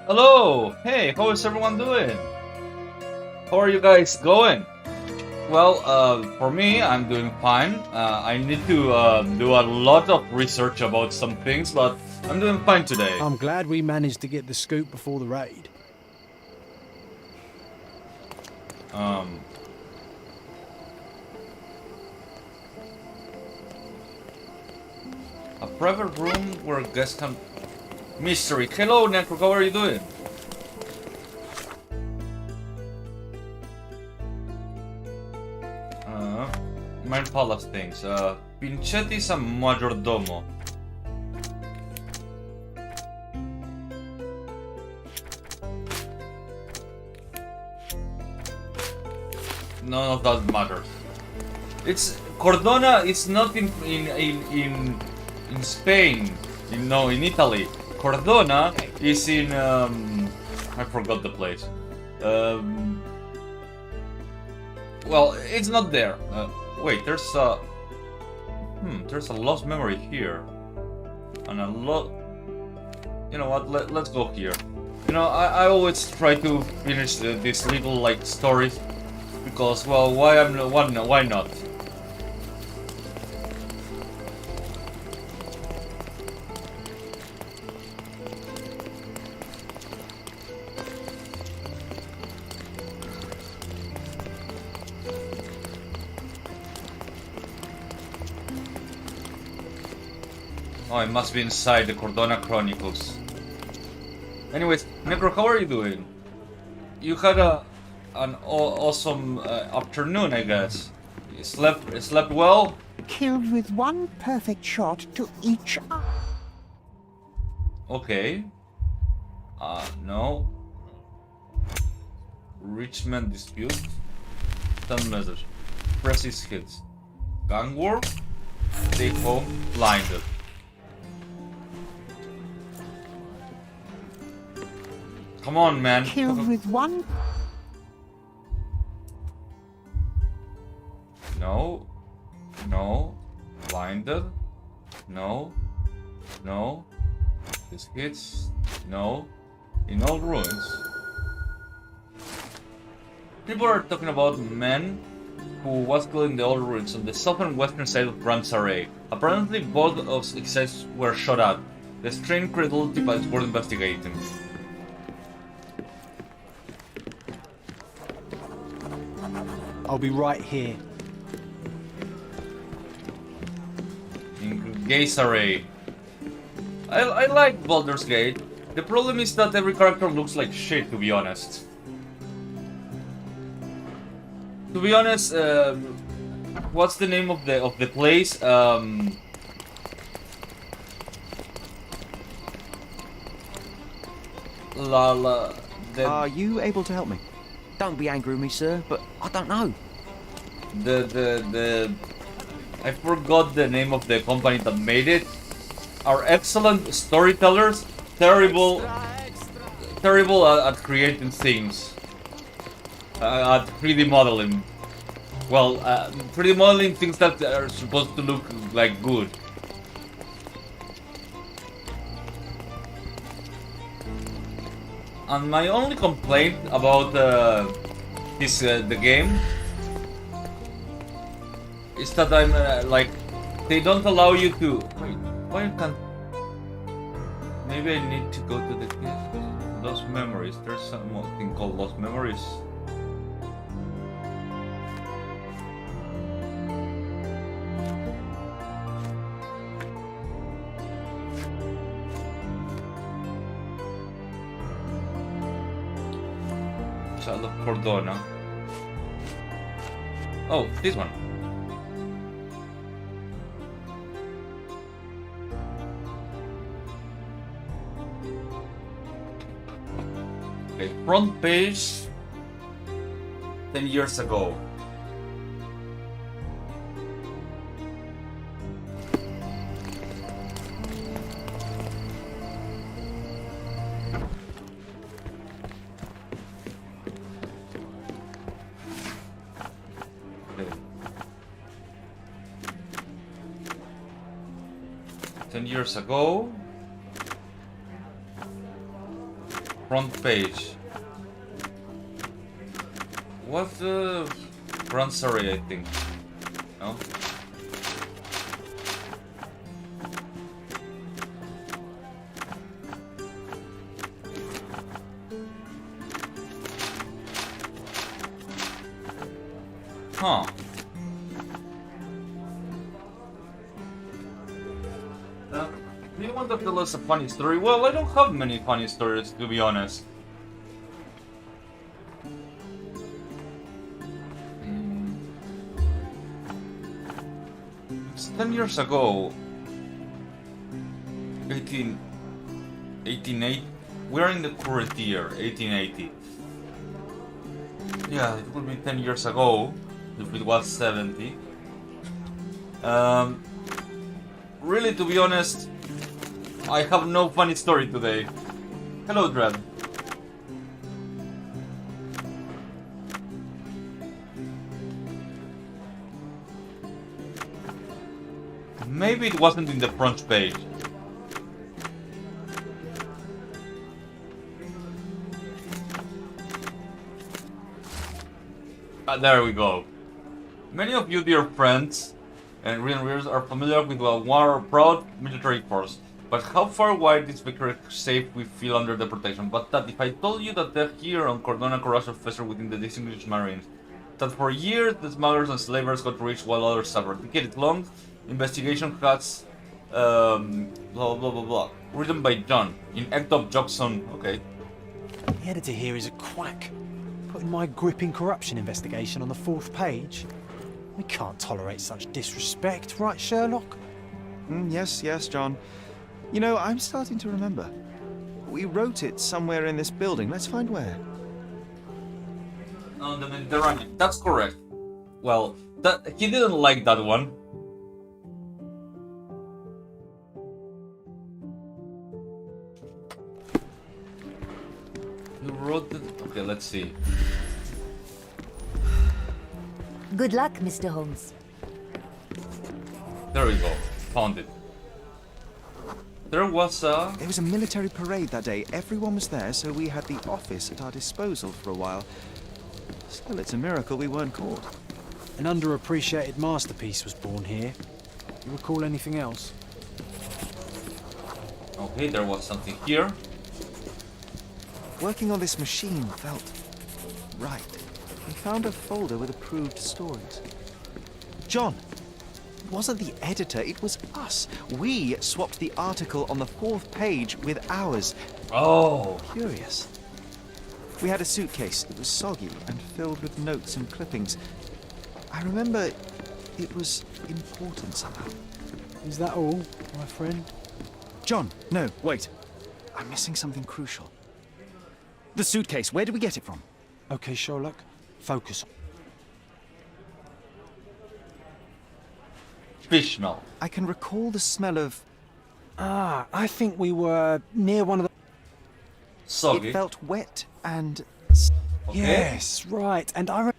Hello! Hey, how is everyone doing? How are you guys going? Well, for me, I'm doing fine. I need to do a lot of research about some things, but I'm doing fine today. I'm glad we managed to get the scoop before the raid. A private room where guests can... Mystery. Hello, Necro, how are you doing? Main palace things. Pincetti's a majordomo. None of that matters. It's Cordona. It's not in Spain. No, in Italy. Cordona is in I forgot the place. Well, it's not there. Wait, there's a lost memory here, and a lot. You know what? Let's go here. You know, I always try to finish these little like stories because, well, why not? Oh, it must be inside the Cordona Chronicles. Anyways, Necro, how are you doing? You had an awesome afternoon, I guess. You slept well? Killed with one perfect shot to each eye. Okay. No. Richmond dispute. 10 message. Press hits. Gang war. Take home. Blinded. Come on, man. Killed with one. No. No. Blinded. No. No. This hits. No. In all ruins. People are talking about men who was killed in the old ruins on the southern western side of Ram's Array. Apparently both of sides were shot at. The strained credulity but it's worth investigating. I'll be right here. In Gaze Array. I like Baldur's Gate. The problem is that every character looks like shit, to be honest. To be honest, what's the name of the place? Are you able to help me? Don't be angry with me, sir, but I don't know. I forgot the name of the company that made it. Are excellent storytellers, terrible at creating things. At 3D modeling. Well, 3D modeling things that are supposed to look like good. And my only complaint about the game is that I'm like they don't allow you to wait. Why can't? Maybe I need to go to the Lost Memories. There's something called Lost Memories. Child of Cordona. Oh, this one. Okay, front page 10 years ago. Okay. 10 years ago. front page. What the front story, I think. No? Huh. Do you want to tell us a funny story? Well, I don't have many funny stories, to be honest. It's 10 years ago. 1880. We're in the current year, 1880. Yeah, it would be 10 years ago, if it was 70. Really, to be honest, I have no funny story today. Hello, Dread. Maybe it wasn't in the front page. There we go. Many of you, dear friends and readers, are familiar with our proud military force. But how far wide is victory safe we feel under the protection? But that if I told you that the here on Cordona corruption festered within the distinguished Marines, that for years the smugglers and slavers got rich while others suffered. Decade-long investigation has blah blah blah blah. Written by John in Ectop Jackson. Okay. The editor here is a quack. Putting my gripping corruption investigation on the 4th page. We can't tolerate such disrespect, right, Sherlock? Yes, John. You know, I'm starting to remember. We wrote it somewhere in this building. Let's find where. On the Mediterranean. That's correct. Well, he didn't like that one. You wrote it. Okay, let's see. Good luck, Mr. Holmes. There we go. Found it. There was a military parade that day. Everyone was there, so we had the office at our disposal for a while. Still, it's a miracle we weren't caught. An underappreciated masterpiece was born here. You recall anything else? Okay, there was something here. Working on this machine felt right. We found a folder with approved stories. John! It wasn't the editor, it was us. We swapped the article on the 4th page with ours. Oh. Curious. We had a suitcase. It was soggy and filled with notes and clippings. I remember it was important somehow. Is that all, my friend? John, no, wait. I'm missing something crucial. The suitcase, where did we get it from? Okay, Sherlock, focus. Fish smell. I can recall the smell of... I think we were near one of the... Soggy. It felt wet and... Okay. Yes, right, and I...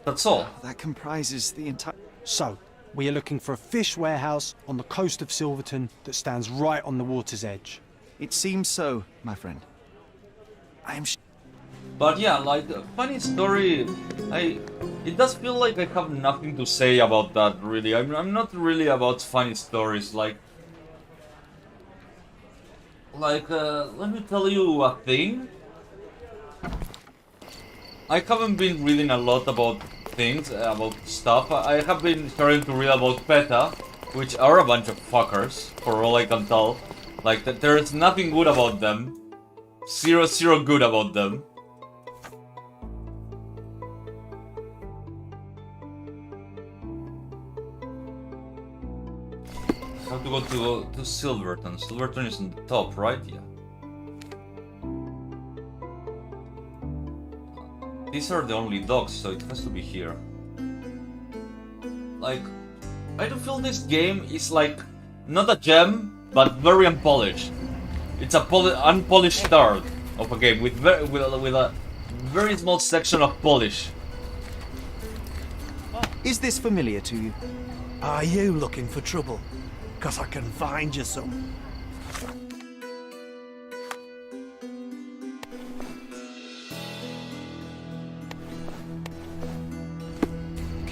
That's all. That comprises the entire... So, we are looking for a fish warehouse on the coast of Silverton that stands right on the water's edge. It seems so, my friend. I am... But yeah, like, funny story, it does feel like I have nothing to say about that, really. I'm not really about funny stories, like, let me tell you a thing. I haven't been reading a lot about things, about stuff. I have been starting to read about PETA, which are a bunch of fuckers, for all I can tell. Like, there's nothing good about them. Zero good about them. I have to go to Silverton. Silverton is on the top, right? Yeah. These are the only docks, so it has to be here. Like, I do feel this game is like not a gem, but very unpolished. It's a unpolished start of a game with a very small section of polish. Is this familiar to you? Are you looking for trouble? 'Cause I can find you some.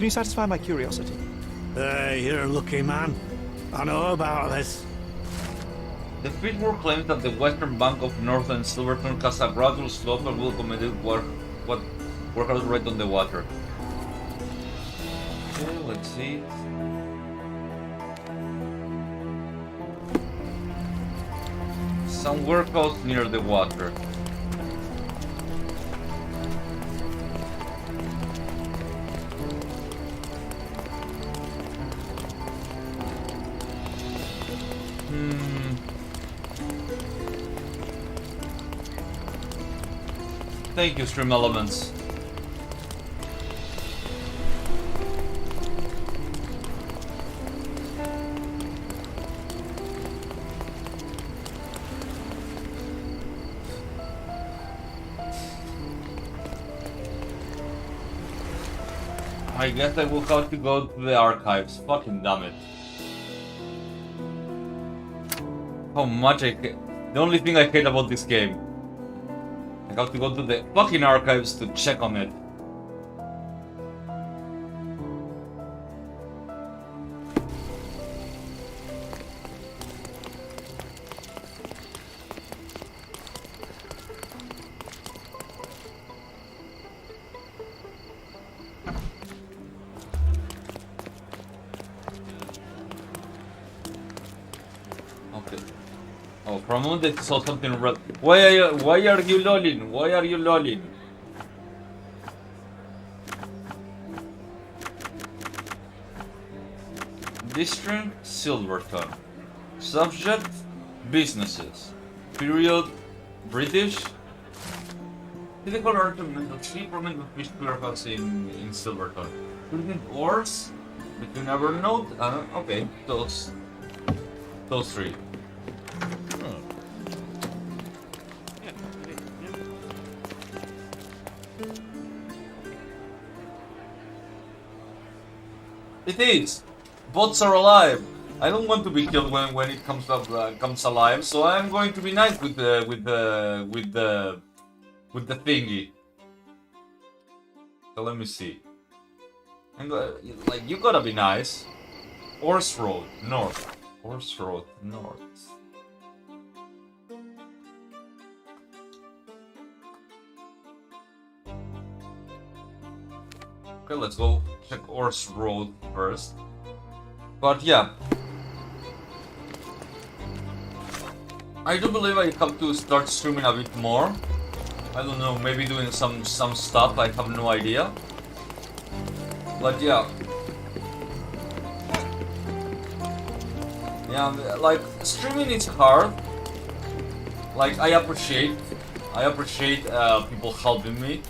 Can you satisfy my curiosity? Hey, you're a lucky man. I know about this. The Fishmore claims that the western bank of northern Silverton has a gradual slope and will accommodate work out right on the water. Okay, let's see. Some workouts near the water. Thank you, Stream Elements. I guess I will have to go to the archives. Fucking damn it. How much I hate. The only thing I hate about this game. I have to go to the fucking archives to check on it. Okay. Oh, for a moment I saw something red. Why are you lolling? Why are you lolling? District Silverton. Subject businesses. Period British. Typical argument of cheap Roman fish warehouse in Silverton. Including ores. Between Evernote. Okay, those three. It is. Bots are alive. I don't want to be killed when it comes up comes alive, so I'm going to be nice with the thingy. So let me see. Like you gotta be nice. Horse Road North. Horse Road North. Okay, let's go check Horse Road first. But yeah, I do believe I have to start streaming a bit more. I don't know, maybe doing some stuff. I have no idea. But yeah, like streaming is hard. Like I appreciate people helping me.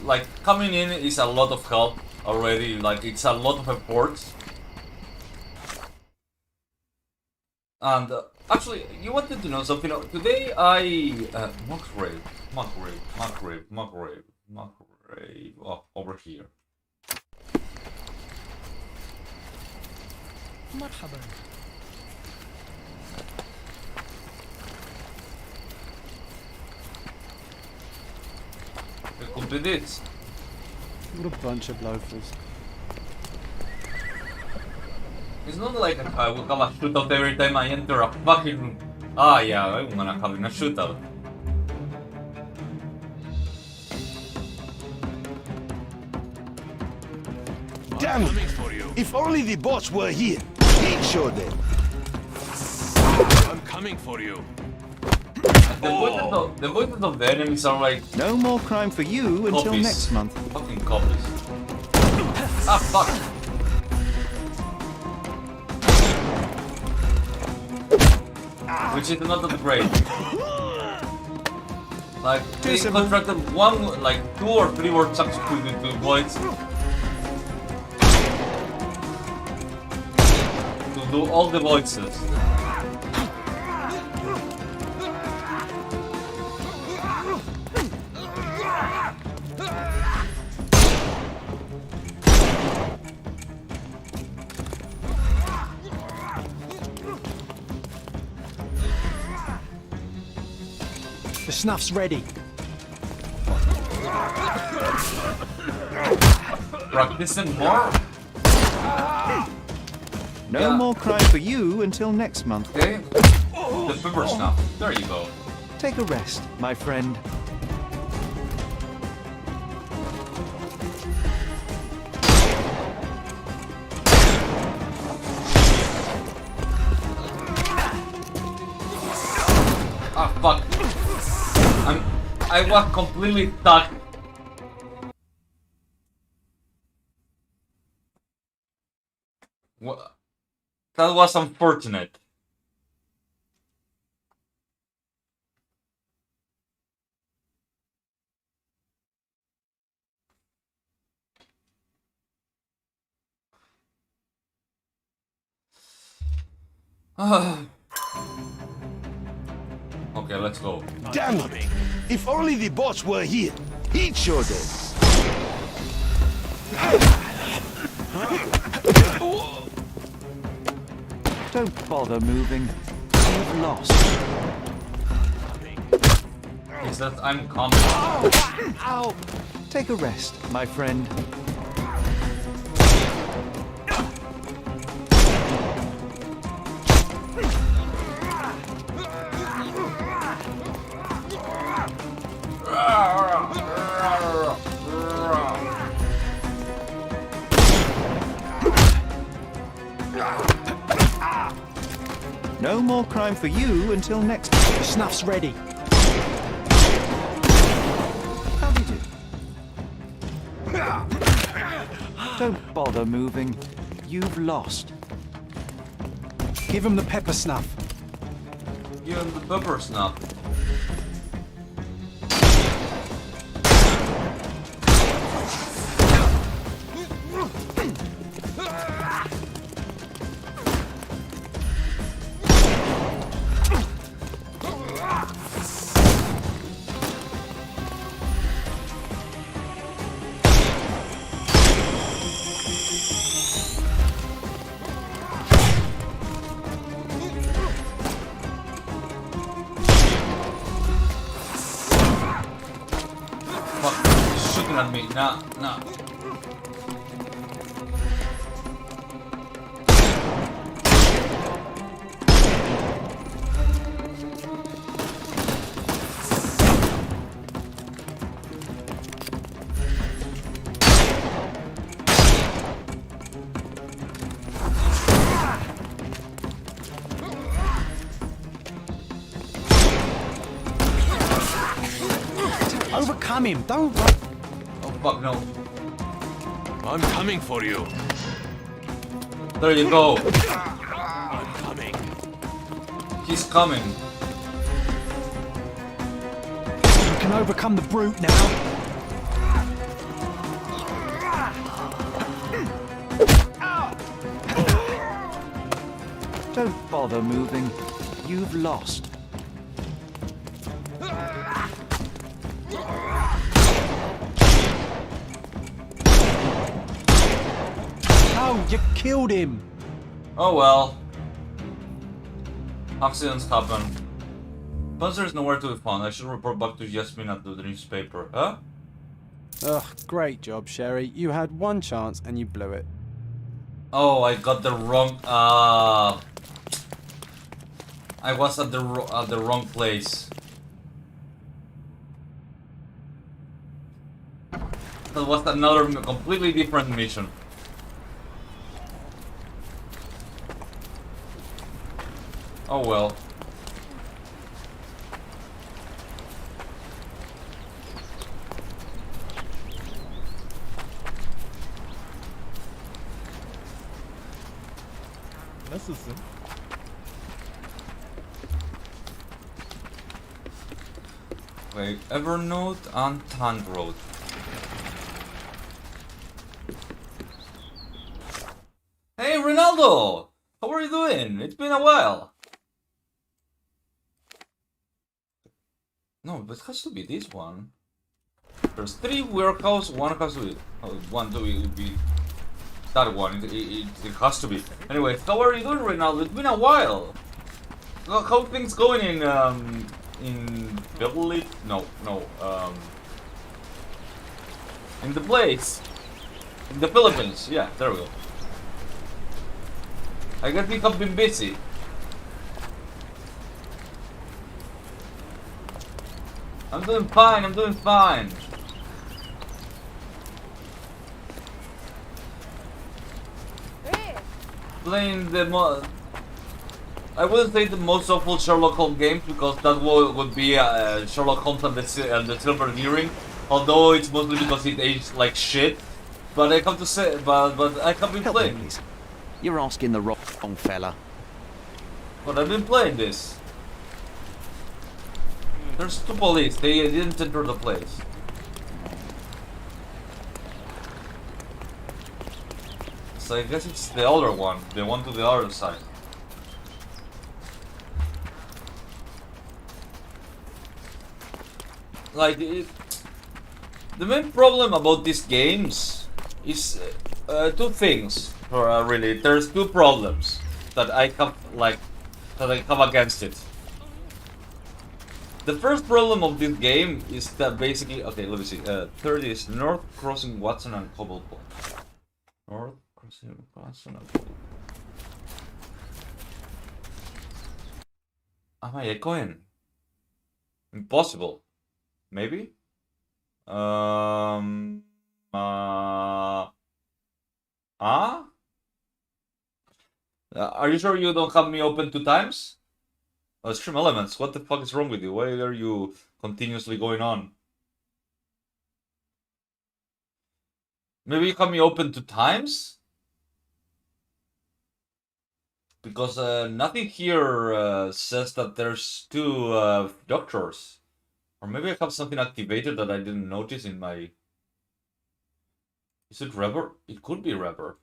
Like coming in is a lot of help already. Like it's a lot of effort. And actually, you wanted to know something. Today I mock rave. Oh, over here. مرحبا. We complete it. What a bunch of loafers. It's not like I will have a shootout every time I enter a fucking... Ah yeah, I'm gonna have a shootout. Damn it! If only the bots were here. He'd show them. I'm coming for you. The voices of the enemies are like... No more crime for you until copies. next month. Fucking copies. Ah, fuck! Which is not that great. Like, they contracted one, like 2 or 3 more chucks to voids. To do all the voices. The snuff's ready. Practicing more? No Yeah. more crime for you until next month. Okay. The pepper snuff. There you go. Take a rest, my friend. Ah, fuck. I was completely stuck. What? That was unfortunate. Okay, let's go. Damn it! If only the boss were here, he'd show them. Don't bother moving. You've lost. Is that I'm coming? Ow! Take a rest, my friend. No more crime for you until next. The snuff's ready. How do you do? Don't bother moving. You've lost. Give him the pepper snuff. Give him the pepper snuff. At me. Nah, nah. Overcome him. Don't run. Fuck no. I'm coming for you. There you go. I'm coming. He's coming. You can overcome the brute now. Don't bother moving. You've lost. Oh, you killed him. Oh well. Accidents happen. Spencer is nowhere to be found. I should report back to Yasmin at the newspaper. Huh? Ugh, great job, Sherry. You had one chance and you blew it. Oh, I got the wrong. I was at the wrong place. That was another completely different mission. Oh well. Nasılsın? Wait, Evernote and Tandroad. Hey Ronaldo! How are you doing? It's been a while. No, but it has to be this one. There's 3 warehouse, one has to be one to be that one. It has to be. Anyway, how are you doing right now? It's been a while. How are things going in Philly? No, in the place. In the Philippines, yeah, there we go. I guess we have been busy. I'm doing fine, I'm doing fine. Playing the I wouldn't say the most awful Sherlock Holmes games because that would be Sherlock Holmes and the Silver Earring. Although it's mostly because it aged like shit. But I have to say, but I have been Help me, playing. please. You're asking the wrong fella. But I've been playing this. There's two police. They didn't enter the place. So I guess it's the other one. The one to the other side. Like, the main problem about these games is two things. Really, there's two problems that I have against it. The first problem of this game is that basically, okay, let me see. Third is North Crossing Watson and Cobble Point. North Crossing Watson and Cobble Point. Am I echoing? Impossible. Maybe? Are you sure you don't have me open 2 times? Stream Elements, what the fuck is wrong with you? Why are you continuously going on? Maybe you have me open 2 times? Because nothing here says that there's 2 doctors. Or maybe I have something activated that I didn't notice in my... Is it rubber? It could be rubber.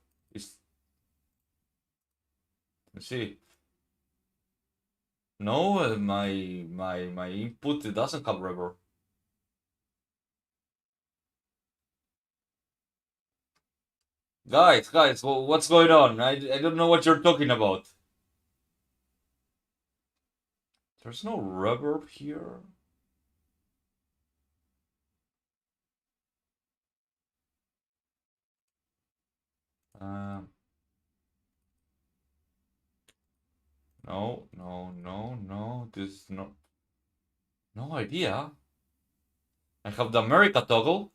Let's see. No, my input, it doesn't have rubber. Guys, what's going on? I don't know what you're talking about. There's no rubber here. No. This is not. No idea. I have the America toggle,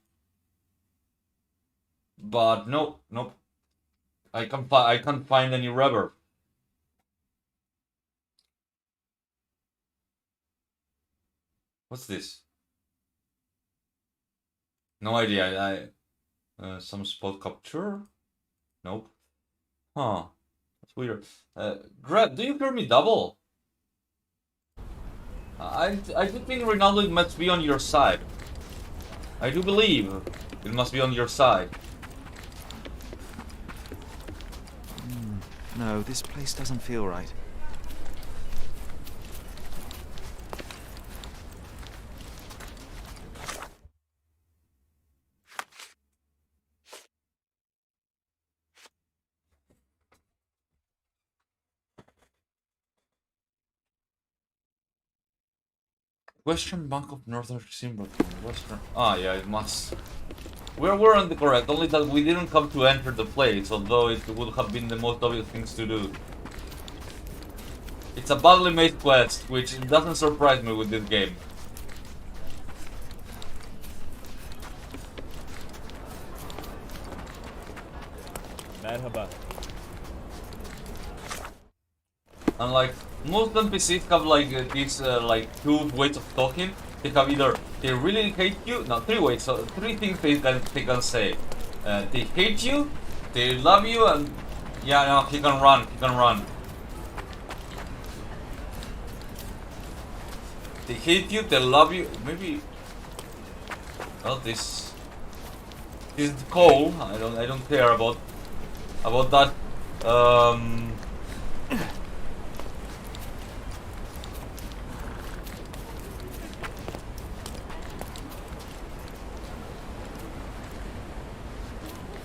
but nope. I can't find any rubber. What's this? No idea. Some spot capture. Nope. Huh. That's weird. Grab, do you hear me double? I do think Ronaldo must be on your side. I do believe it must be on your side. No, this place doesn't feel right. Western Bank of Northern Zimbabwe. Western. Ah, yeah, it must. We're on the correct, only that we didn't come to enter the place, although it would have been the most obvious things to do. It's a badly made quest, which doesn't surprise me with this game. Merhaba. Unlike most NPCs have like these like 2 ways of talking. They have either they really hate you, no, 3 ways, so 3 things they can say. They hate you, they love you, and yeah, no, he can run. They hate you, they love you, maybe. Well, this is coal. I don't care about that.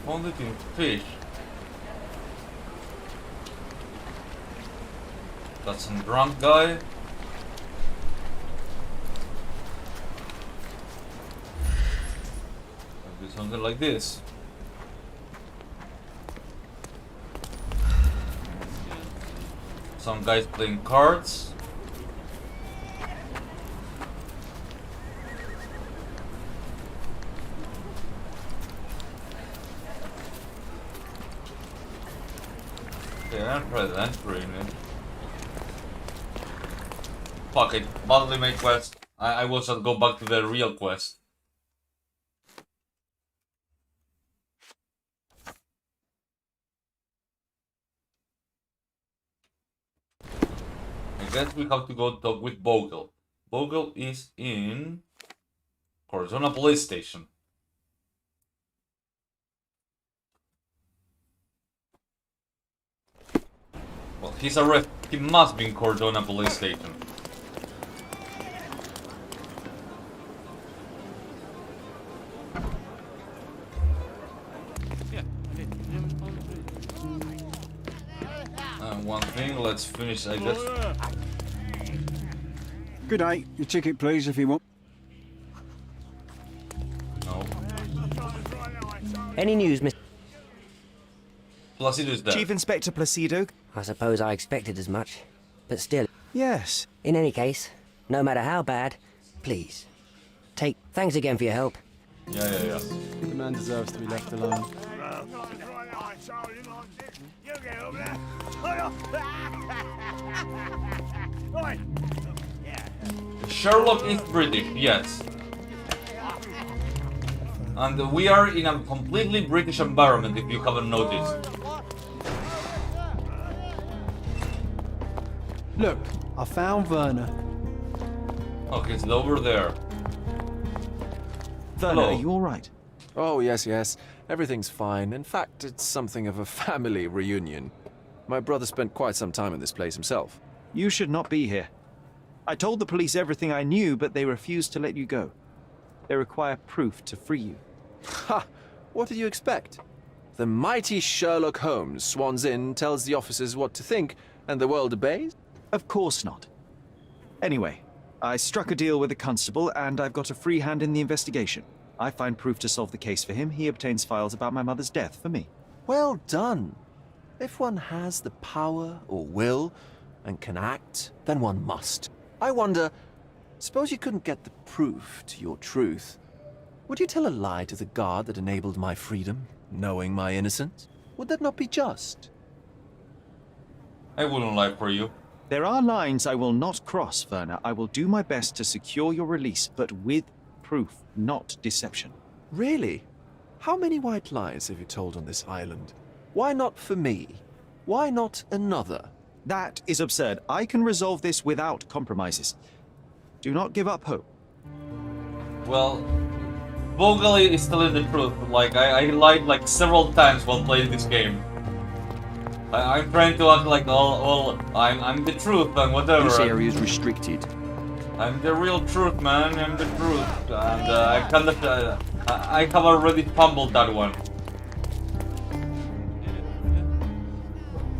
Found it in fish. That's some drunk guy. Maybe something like this. Some guys playing cards. Yeah, I'm trying entering it. Fuck it, badly made quest. I will just go back to the real quest. I guess we have to go talk with Bogle. Bogle is in Cortona police station. Well, he's arrested. He must be in Cortona police station. And one thing, let's finish, I guess. Good day. Your ticket, please, if you want. No. Any news, Mr. Placido is dead. Chief Inspector Placido? I suppose I expected as much. But still, Yes. in any case, no matter how bad, please, take... Thanks again for your help. Yeah. The man deserves to be left alone. Sherlock is British, yes. And we are in a completely British environment, if you haven't noticed. Look, I found Werner. Okay, it's over there. Werner, Hello. are you all right? Oh, yes. Everything's fine. In fact, it's something of a family reunion. My brother spent quite some time in this place himself. You should not be here. I told the police everything I knew, but they refused to let you go. They require proof to free you. Ha! What did you expect? The mighty Sherlock Holmes swans in, tells the officers what to think, and the world obeys? Of course not. Anyway, I struck a deal with the constable, and I've got a free hand in the investigation. I find proof to solve the case for him. He obtains files about my mother's death for me. Well done. If one has the power or will and can act, then one must. I wonder, suppose you couldn't get the proof to your truth. Would you tell a lie to the guard that enabled my freedom, knowing my innocence? Would that not be just? I wouldn't lie for you. There are lines I will not cross, Werner. I will do my best to secure your release, but with proof, not deception. Really? How many white lies have you told on this island? Why not for me? Why not another? That is absurd. I can resolve this without compromises. Do not give up hope. Well, Bogle is telling the truth. Like, I lied like several times while playing this game. I'm trying to act like I'm the truth and whatever. This area is restricted. I'm the real truth, man. I'm the truth, and I kind of, I have already fumbled that one.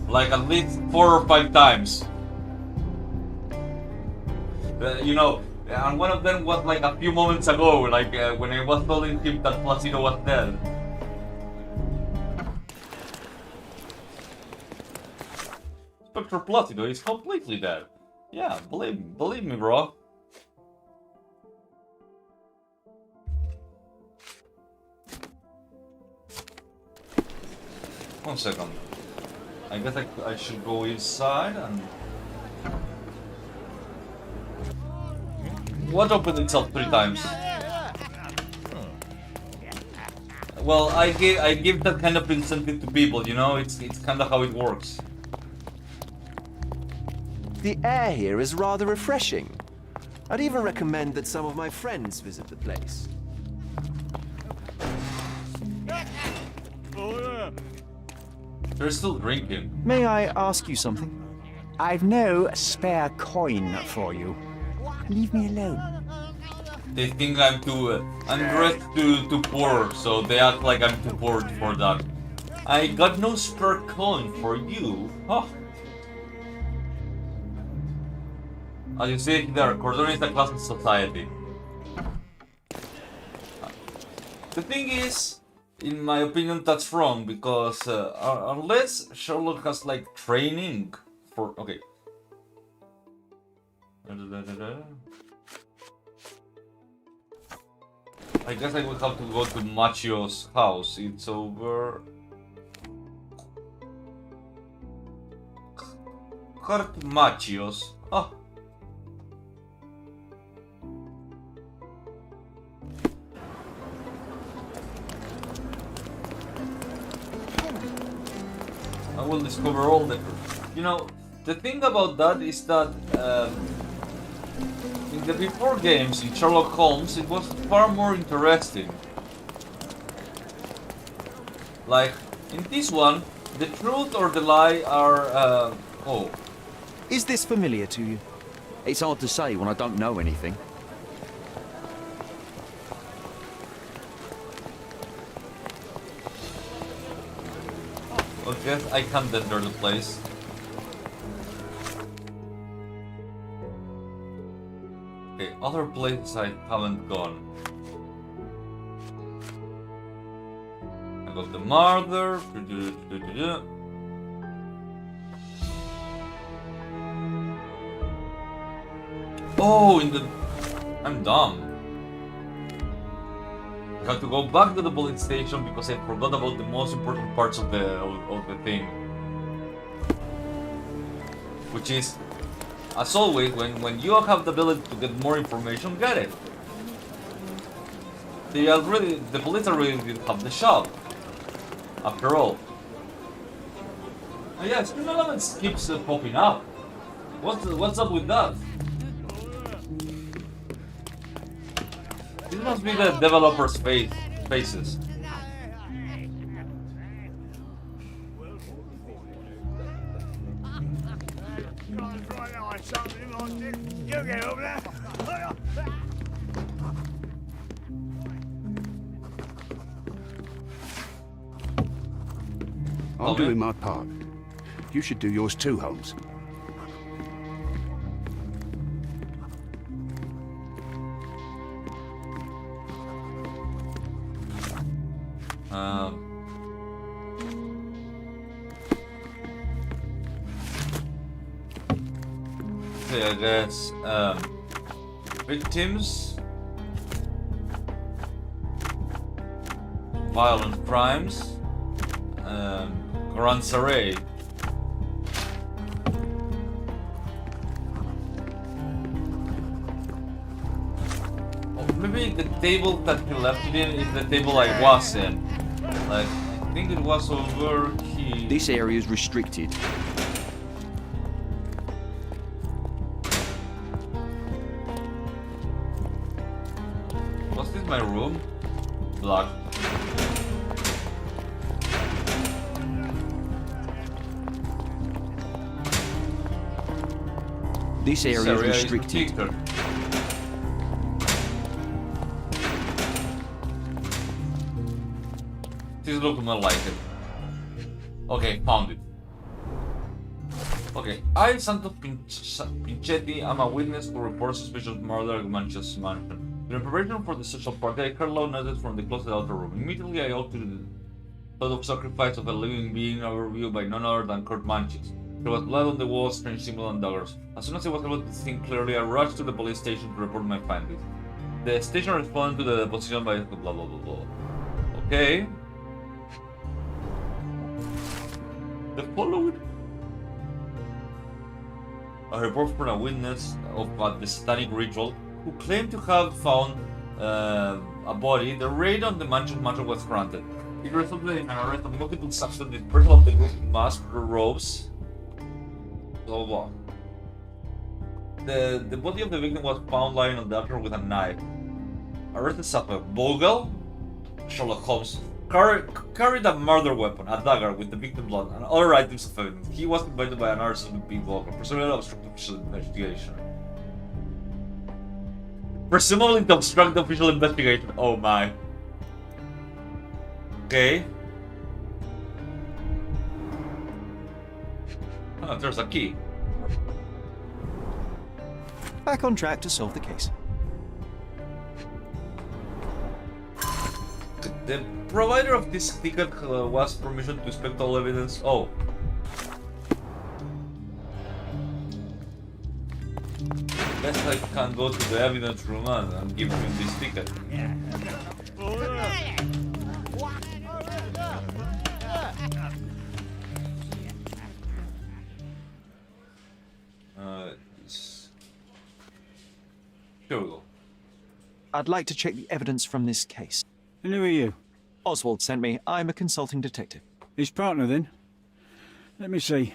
Like at least 4 or 5 times. You know, and one of them was like a few moments ago, like when I was telling him that Placido was dead. Inspector Placido is completely dead. Yeah, believe me, bro. One second. I guess I should go inside and... What opened itself 3 times? Well, I give that kind of incentive to people, you know? It's kind of how it works. The air here is rather refreshing. I'd even recommend that some of my friends visit the place. They're still drinking. May I ask you something? I've no spare coin for you. Leave me alone. They think I'm dressed too poor, so they act like I'm too poor for that. I got no spare coin for you. Huh. As you see there, Cortona is a class in society. The thing is, in my opinion, that's wrong, because unless Sherlock has like training for... Okay, I guess I would have to go to Machio's house. It's over. Kurt Machio's. Oh. I will discover all the... You know, the thing about that is that in the before games in Sherlock Holmes, it was far more interesting. Like, in this one, the truth or the lie are... oh. Is this familiar to you? It's hard to say when I don't know anything. Okay, I can't enter the place. Okay, other places I haven't gone. I got the murder. Oh, in the... I'm dumb. I have to go back to the police station because I forgot about the most important parts of the thing. Which is, as always, when you have the ability to get more information, get it. The police already did have the shop. After all. Oh yeah, stream elements keeps popping up. What's up with that? This must be the developers' faces. I'm doing my part. You should do yours too, Holmes. Okay, I guess victims, violent crimes, Grand Array. Oh, maybe the table that he left it in is the table I was in. Like, I think it was over here. This area is restricted. Was this my room? Black. This area is restricted. This looks more like it. Okay, found it. Okay, I, Santo Pinchetti, am a witness who reports suspicious murder at Manchester Mansion. In preparation for the social party, I heard loud noises from the closet outer room. Immediately, I opted to the thought of sacrifice of a living being overviewed by none other than Kurt Manchis. There was blood on the walls, strange symbols, and daggers. As soon as I was able to think clearly, I rushed to the police station to report my findings. The station responded to the deposition by blah blah blah blah. Okay. The following. A report from a witness of the satanic ritual who claimed to have found a body. The raid on the mansion was granted. It resulted in an arrest of multiple suspects, dispersal of the group masked robes. Blah blah. The body of the victim was found lying on the floor with a knife. Arrested suspect Bogle, Sherlock Holmes, carried a murder weapon, a dagger with the victim's blood, and other items of evidence. He was invited by an arson to be involved, presumably to obstruct official investigation. Presumably to obstruct the official investigation. Oh my. Okay. Oh, there's a key. Back on track to solve the case. The provider of this ticket was permission to inspect all evidence. Oh. I can go to the evidence room and give him this ticket. Here we go. I'd like to check the evidence from this case. And who are you? Oswald sent me. I'm a consulting detective. His partner, then? Let me see.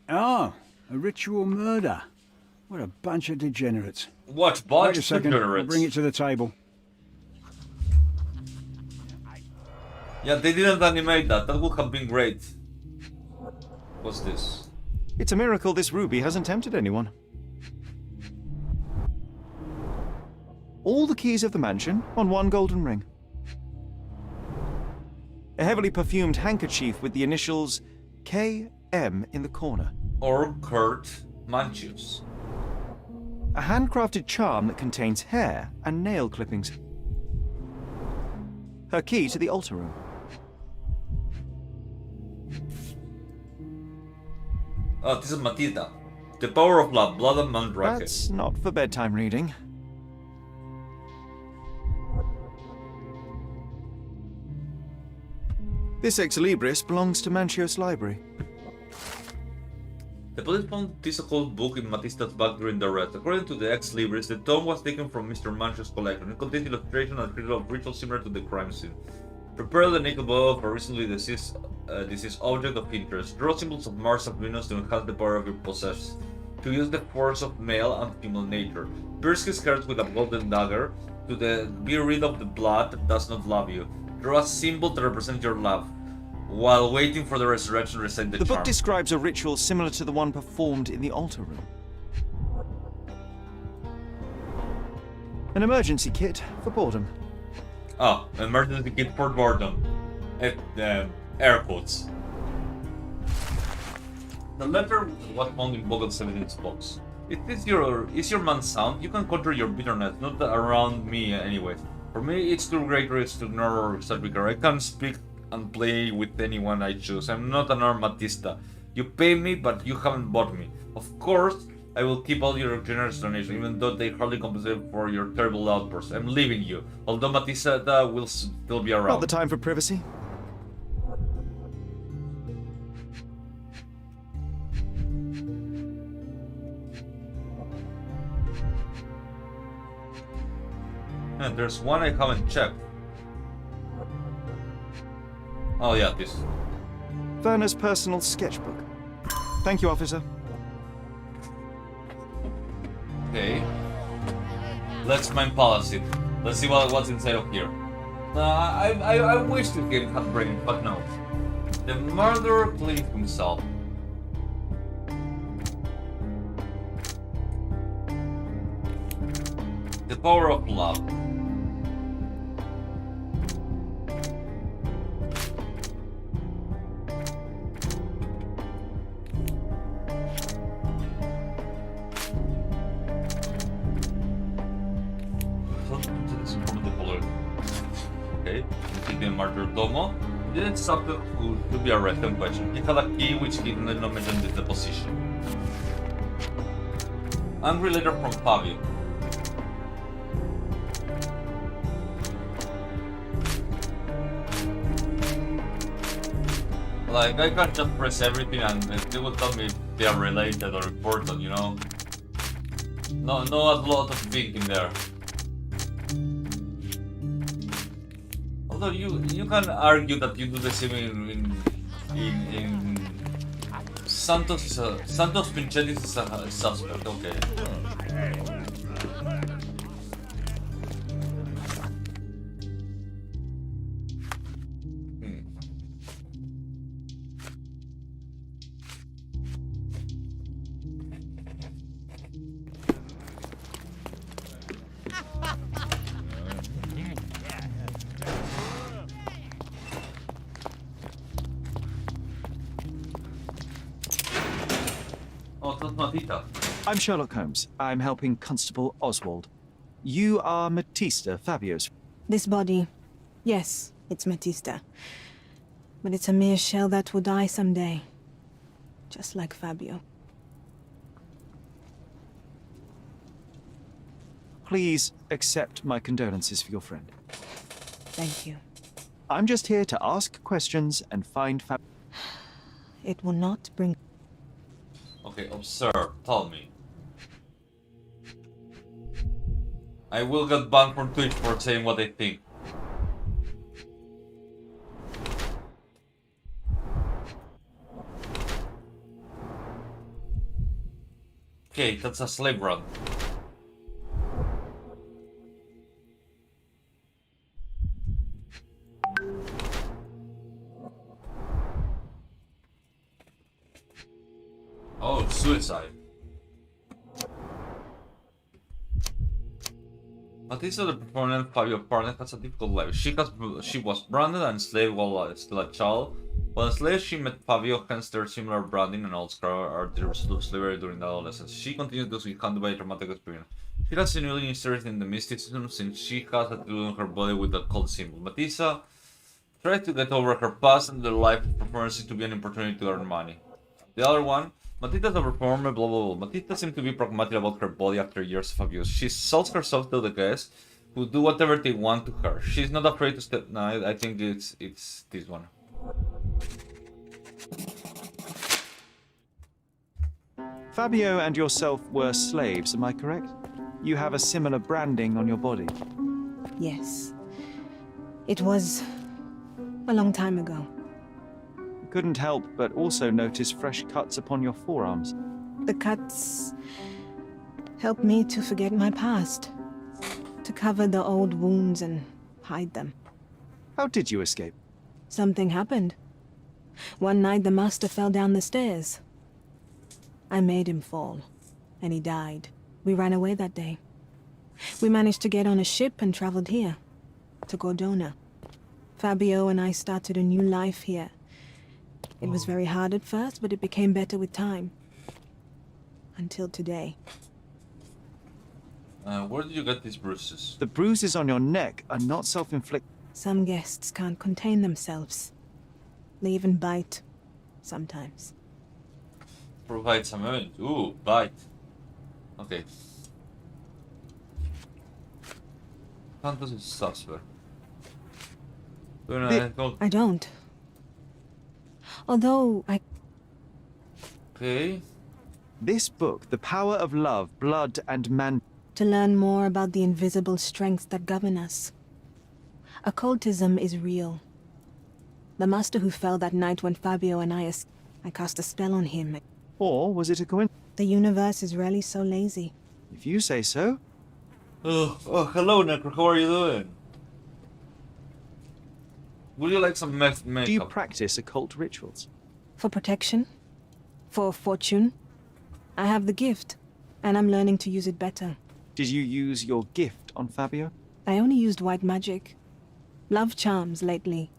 Ah, a ritual murder. What a bunch of degenerates. What Wait bunch a of second, I'll degenerates? bring it to the table. Yeah, they didn't animate that. That would have been great. What's this? It's a miracle this ruby hasn't tempted anyone. All the keys of the mansion on one golden ring. A heavily perfumed handkerchief with the initials KM in the corner. Or Kurt Manchius. A handcrafted charm that contains hair and nail clippings. Her key to the altar room. Oh, this is Matita. The power of love, blood and mandrake. That's not for bedtime reading. This ex libris belongs to Manchios' library. The police found this occult book in Matista's bag during the arrest. According to the ex libris, the tome was taken from Mr. Manchios' collection. It contains illustration and ritual similar to the crime scene. Prepare the naked body of a recently deceased object of interest. Draw symbols of Mars and Venus to enhance the power of your possessed. To use the force of male and female nature. Pierce his heart with a golden dagger. Be rid of the blood that does not love you. Draw a symbol to represent your love. While waiting for the resurrection, recite the charm. The book describes a ritual similar to the one performed in the altar room. An emergency kit for boredom. Ah, emergency kit for boredom. Air quotes. The letter was found in Vogel's evidence box. Is your man sound? You can conquer your bitterness, not around me anyway. For me, it's too great risk to ignore such vigor. I can speak and play with anyone I choose. I'm not an armatista. You pay me, but you haven't bought me. Of course, I will keep all your generous donations, even though they hardly compensate for your terrible outbursts. I'm leaving you, although Matista will still be around. Not the time for privacy. And there's one I haven't checked. Oh yeah, this. Werner's personal sketchbook. Thank you, officer. Okay. Let's mine policy. Let's see what's inside of here. I wish this game had brain, but no. The murderer cleaned himself. The power of love. Okay, keep in martyrdomo. He didn't stop to be arrested and questioned. He had a key which he did not mention in the position. Angry letter from Fabio. Like, I can't just press everything and they will tell me if they are related or important, you know? No, a lot of thinking there. Although you can argue that you do the same in Santos Pinchetti is a suspect, okay. Oh, that's Matita. I'm Sherlock Holmes. I'm helping Constable Oswald. You are Matista, Fabio's. This body, yes, it's Matista. But it's a mere shell that will die someday. Just like Fabio. Please accept my condolences for your friend. Thank you. I'm just here to ask questions and find It will not bring... Okay, observe. Tell me. I will get banned from Twitch for saying what I think. Okay, that's a slave run. Oh, suicide. Batista, the proponent, Fabio partner, has a difficult life. She was branded and enslaved while still a child. While enslaved, she met Fabio, hence their similar branding and old scar are the result of slavery during the adolescence. She continues to be haunted by a traumatic experience. She has genuinely interested in the mysticism since she has a tattoo on her body with the cult symbol. Batista tried to get over her past and the life of performance to be an opportunity to earn money. The other one, Matita's a performer, blah blah blah. Matita seems to be pragmatic about her body after years of abuse. She sells herself to the guests who do whatever they want to her. She's not afraid to step... No, I think it's this one. Fabio and yourself were slaves, am I correct? You have a similar branding on your body. Yes. It was a long time ago. Couldn't help but also notice fresh cuts upon your forearms. The cuts helped me to forget my past, to cover the old wounds and hide them. How did you escape? Something happened. One night the master fell down the stairs. I made him fall, and he died. We ran away that day. We managed to get on a ship and traveled here, to Gordona. Fabio and I started a new life here. It was very hard at first, but it became better with time. Until today. Where did you get these bruises? The bruises on your neck are not self-inflicted. Some guests can't contain themselves. They even bite, sometimes. Provide some evidence. Ooh, bite. Okay. Fantasy suspect. I don't. Although I... Okay. This book, The Power of Love, Blood and Man... To learn more about the invisible strengths that govern us. Occultism is real. The master who fell that night when Fabio and I cast a spell on him. Or was it a coincidence? The universe is rarely so lazy. If you say so. Oh, hello, Necro. How are you doing? Would you like some makeup? Do you practice occult rituals? For protection? For fortune? I have the gift, and I'm learning to use it better. Did you use your gift on Fabio? I only used white magic. Love charms lately.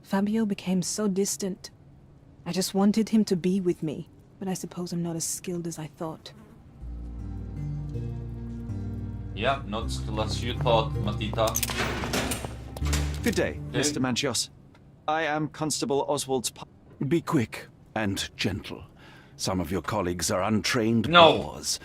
Fabio became so distant. I just wanted him to be with me, but I suppose I'm not as skilled as I thought. Yeah, not skilled as you thought, Matita. Good day, Okay. Mr. Manchios. I am Constable Oswald's... Be quick and gentle. Some of your colleagues are untrained No. boors.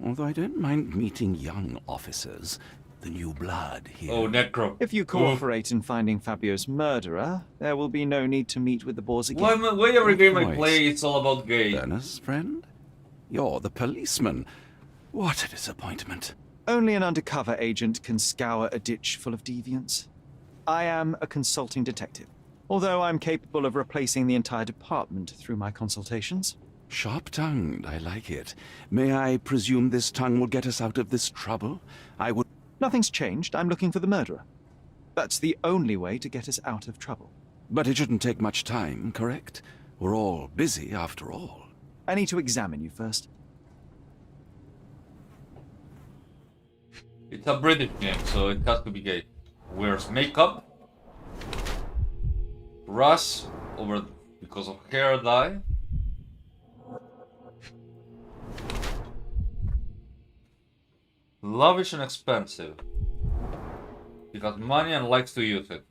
Although I don't mind meeting young officers. The new blood here. Oh, Necro. If you cooperate in finding Fabio's murderer, there will be no need to meet with the boars again. Why every game I Voice. play, it's all about gay? Dennis, friend? You're the policeman. What a disappointment. Only an undercover agent can scour a ditch full of deviants. I am a consulting detective, although I'm capable of replacing the entire department through my consultations. Sharp-tongued, I like it. May I presume this tongue will get us out of this trouble? I would... Nothing's changed. I'm looking for the murderer. That's the only way to get us out of trouble. But it shouldn't take much time, correct? We're all busy, after all. I need to examine you first. It's a British game, so it has to be gay. Wears makeup. Rust over because of hair dye. Lavish and expensive. He got money and likes to use it.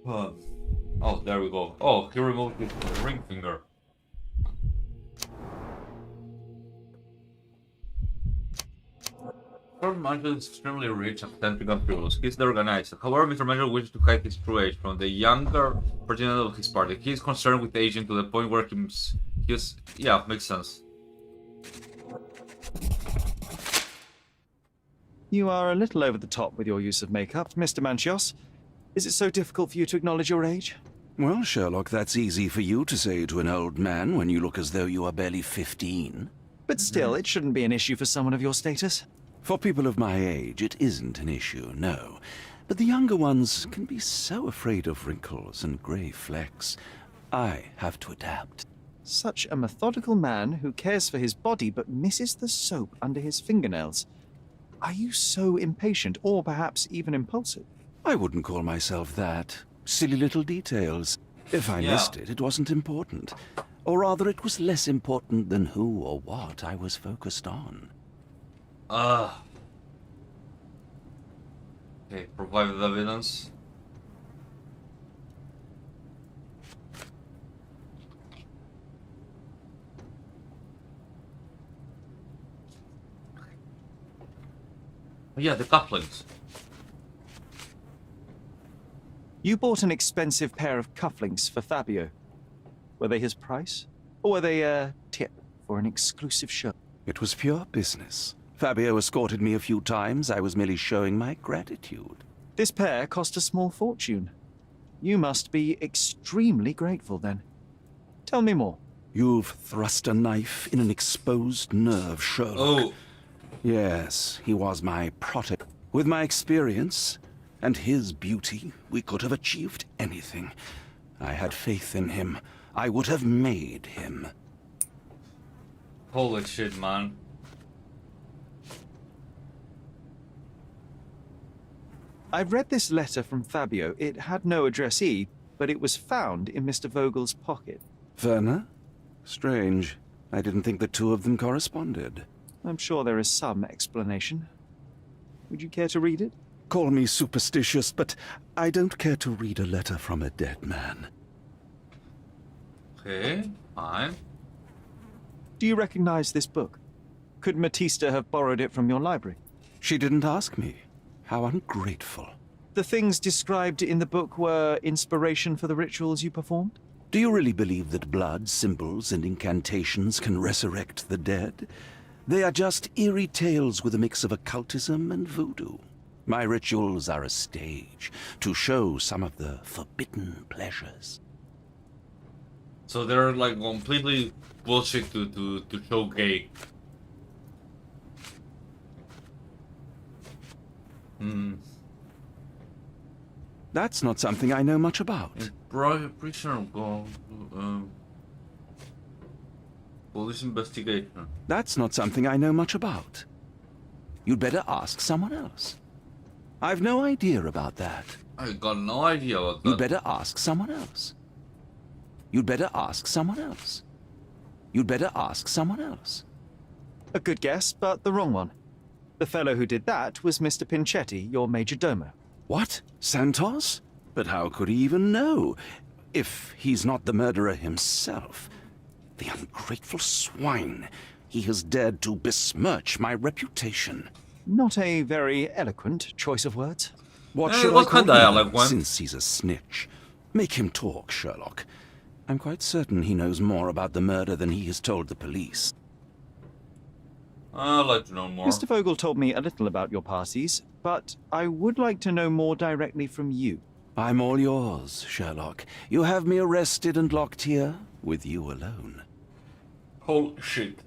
Huh. Oh, there we go. Oh, he removed his ring finger. Mr. Manager is extremely rich and eccentric and frivolous. He is the organizer. However, Mr. Manager wishes to hide his true age from the younger progenitor of his party. He is concerned with aging to the point where he's yeah, makes sense. You are a little over the top with your use of makeup, Mr. Manchios. Is it so difficult for you to acknowledge your age? Well, Sherlock, that's easy for you to say to an old man when you look as though you are barely 15. But still, it shouldn't be an issue for someone of your status. For people of my age, it isn't an issue, no. But the younger ones can be so afraid of wrinkles and grey flecks. I have to adapt. Such a methodical man who cares for his body but misses the soap under his fingernails. Are you so impatient, or perhaps even impulsive? I wouldn't call myself that. Silly little details. If I missed it, it wasn't important. Or rather, it was less important than who or what I was focused on. Okay, provide the evidence. Oh, yeah, the cufflinks. You bought an expensive pair of cufflinks for Fabio. Were they his price? Or were they a tip for an exclusive show? It was pure business. Fabio escorted me a few times. I was merely showing my gratitude. This pair cost a small fortune. You must be extremely grateful then. Tell me more. You've thrust a knife in an exposed nerve, Sherlock. Oh. Yes, he was my protege. With my experience and his beauty, we could have achieved anything. I had faith in him. I would have made him. Holy shit, man. I've read this letter from Fabio. It had no addressee, but it was found in Mr. Vogel's pocket. Werner? Strange. I didn't think the two of them corresponded. I'm sure there is some explanation. Would you care to read it? Call me superstitious, but I don't care to read a letter from a dead man. Okay, fine. Do you recognize this book? Could Matista have borrowed it from your library? She didn't ask me. How ungrateful. The things described in the book were inspiration for the rituals you performed? Do you really believe that blood, symbols, and incantations can resurrect the dead? They are just eerie tales with a mix of occultism and voodoo. My rituals are a stage to show some of the forbidden pleasures. So they're like completely bullshit to show gay. That's not something I know much about. Prisoner police investigation. That's not something I know much about. You'd better ask someone else. I've no idea about that. I got no idea about that. You'd better ask someone else. You'd better ask someone else. You'd better ask someone else. A good guess, but the wrong one. The fellow who did that was Mr. Pinchetti, your major domo. What? Santos? But how could he even know? If he's not the murderer himself. The ungrateful swine. He has dared to besmirch my reputation. Not a very eloquent choice of words. What should I call him, since he's a snitch? Make him talk, Sherlock. I'm quite certain he knows more about the murder than he has told the police. I'd like to know more. Mr. Vogel told me a little about your parties, but I would like to know more directly from you. I'm all yours, Sherlock. You have me arrested and locked here with you alone. Holy shit.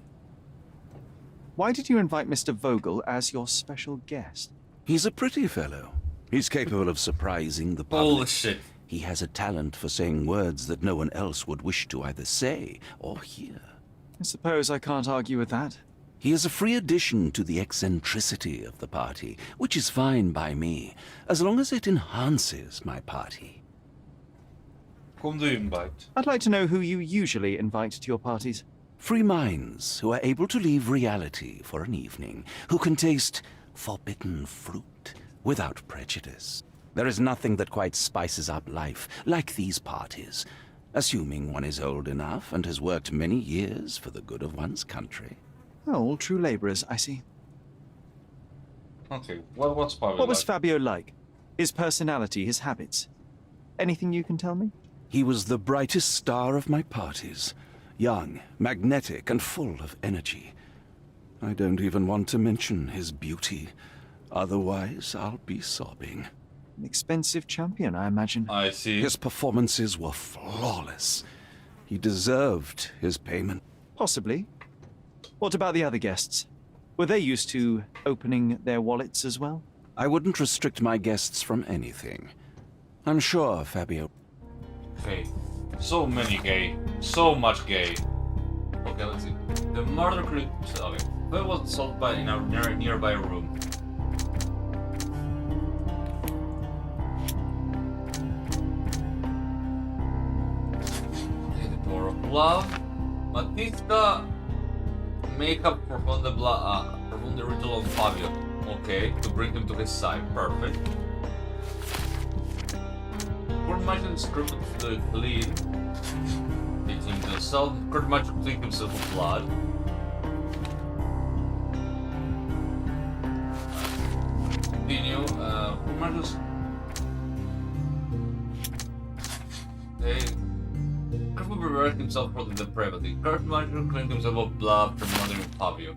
Why did you invite Mr. Vogel as your special guest? He's a pretty fellow. He's capable of surprising the public. Holy shit. He has a talent for saying words that no one else would wish to either say or hear. I suppose I can't argue with that. He is a free addition to the eccentricity of the party, which is fine by me, as long as it enhances my party. Whom do you invite? I'd like to know who you usually invite to your parties. Free minds who are able to leave reality for an evening, who can taste forbidden fruit without prejudice. There is nothing that quite spices up life like these parties, assuming one is old enough and has worked many years for the good of one's country. Oh, all true laborers, I see. Okay, what's Fabio What was like? Fabio like? His personality, his habits? Anything you can tell me? He was the brightest star of my parties. Young, magnetic, and full of energy. I don't even want to mention his beauty. Otherwise, I'll be sobbing. An expensive champion, I imagine. I see. His performances were flawless. He deserved his payment. Possibly. What about the other guests? Were they used to opening their wallets as well? I wouldn't restrict my guests from anything. I'm sure Fabio... Okay, so many gay, so much gay. Okay, let's see. The murder clip. Okay, Fabio was assaulted by in a nearby room. Okay, the power of love. Matista makeup perform the perform the ritual on Fabio. Okay, to bring him to his side. Perfect. Kurt Michael script the clean, taking the cell. Kurt Michael cleaned himself with blood. Continue. Kurt Michael's. Kurt will prepare himself for the depravity. Kurt Michael cleaned himself of blood from murdering Fabio.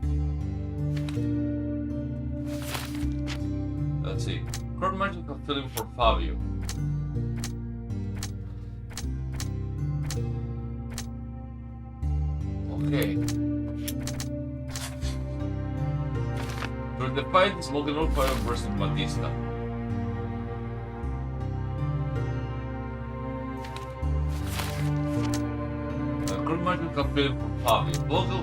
Let's see. Kurt Michael has feeling for Fabio. Okay. During the fight, smoking all fire burst in Batista. Kurt Michael can feel for Fabio. Vocal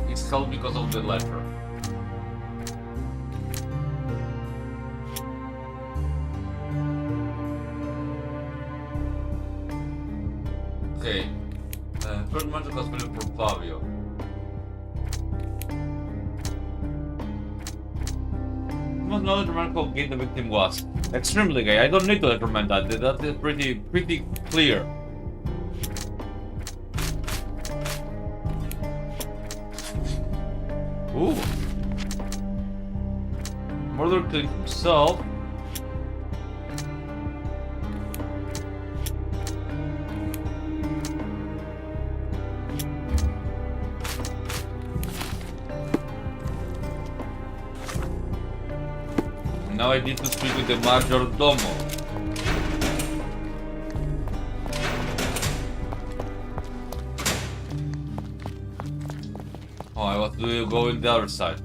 is held because of the letter. Okay. Kurt Michael has feeling for Fabio. You must know that how gay the victim was. Extremely gay. I don't need to determine that. That is pretty clear. Ooh. Murder killed himself. Now I need to speak with the Majordomo. Oh, I was to go in the other side.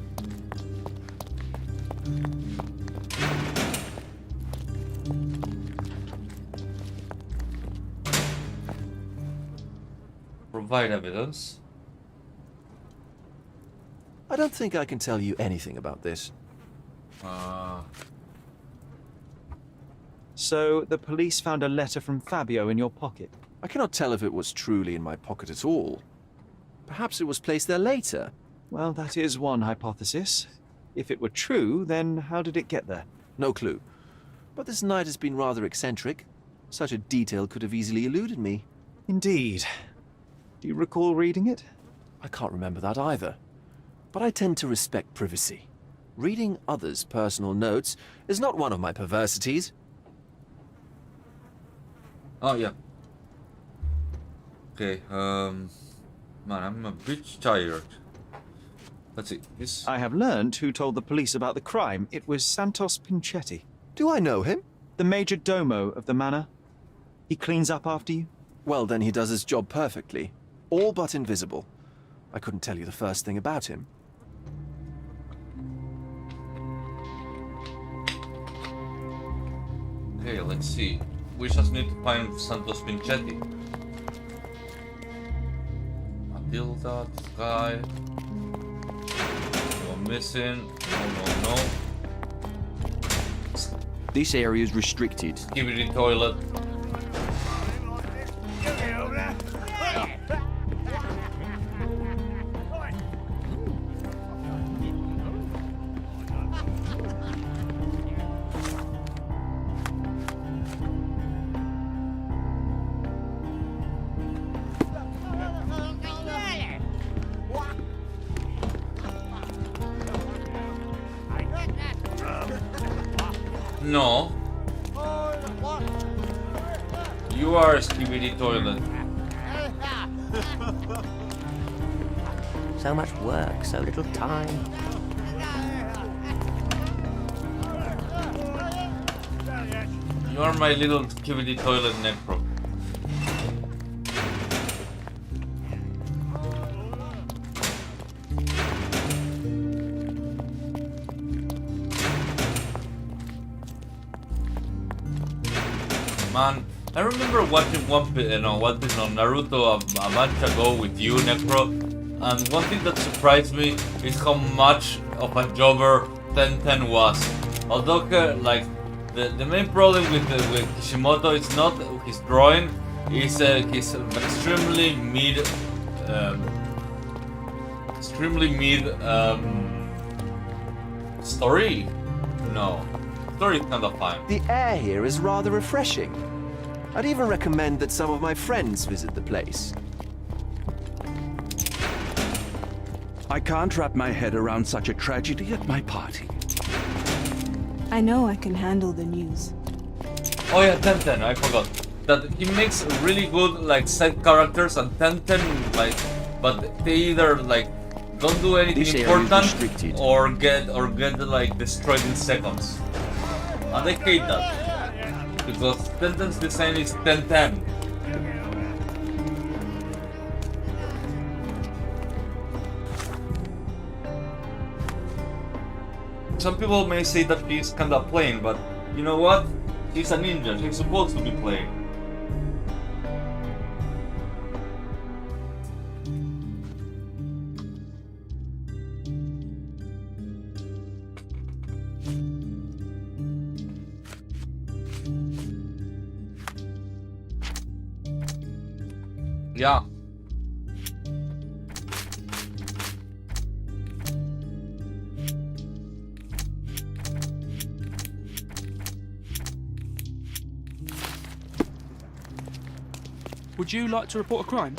Provide evidence. I don't think I can tell you anything about this. So, the police found a letter from Fabio in your pocket? I cannot tell if it was truly in my pocket at all. Perhaps it was placed there later. Well, that is one hypothesis. If it were true, then how did it get there? No clue. But this night has been rather eccentric. Such a detail could have easily eluded me. Indeed. Do you recall reading it? I can't remember that either. But I tend to respect privacy. Reading others' personal notes is not one of my perversities. Oh, yeah. Okay, man, I'm a bit tired. Let's see, this... I have learned who told the police about the crime. It was Santos Pinchetti. Do I know him? The major domo of the manor. He cleans up after you? Well, then he does his job perfectly. All but invisible. I couldn't tell you the first thing about him. Okay, let's see. We just need to find Santos Pinchetti. Matilda, this guy. No missing. No. This area is restricted. Skibidi toilet. No. You are a skibidi toilet. So much work, so little time. You are my little skibidi toilet necro. Man, I remember watching one bit on Naruto a bunch ago with you, Necro, and one thing that surprised me is how much of a jobber Tenten was. Although, like, the main problem with Kishimoto is not his drawing, is his extremely mid story. No, story is kind of fine. The air here is rather refreshing. I'd even recommend that some of my friends visit the place. I can't wrap my head around such a tragedy at my party. I know I can handle the news. Oh yeah, Tenten, I forgot. That he makes really good like side characters, and Tenten like, but they either like don't do anything important or get like destroyed in seconds. And I hate that. Because Tenten's design is Tenten. Some people may say that he's kinda plain, but you know what? He's a ninja, he's supposed to be plain. Yeah. Would you like to report a crime?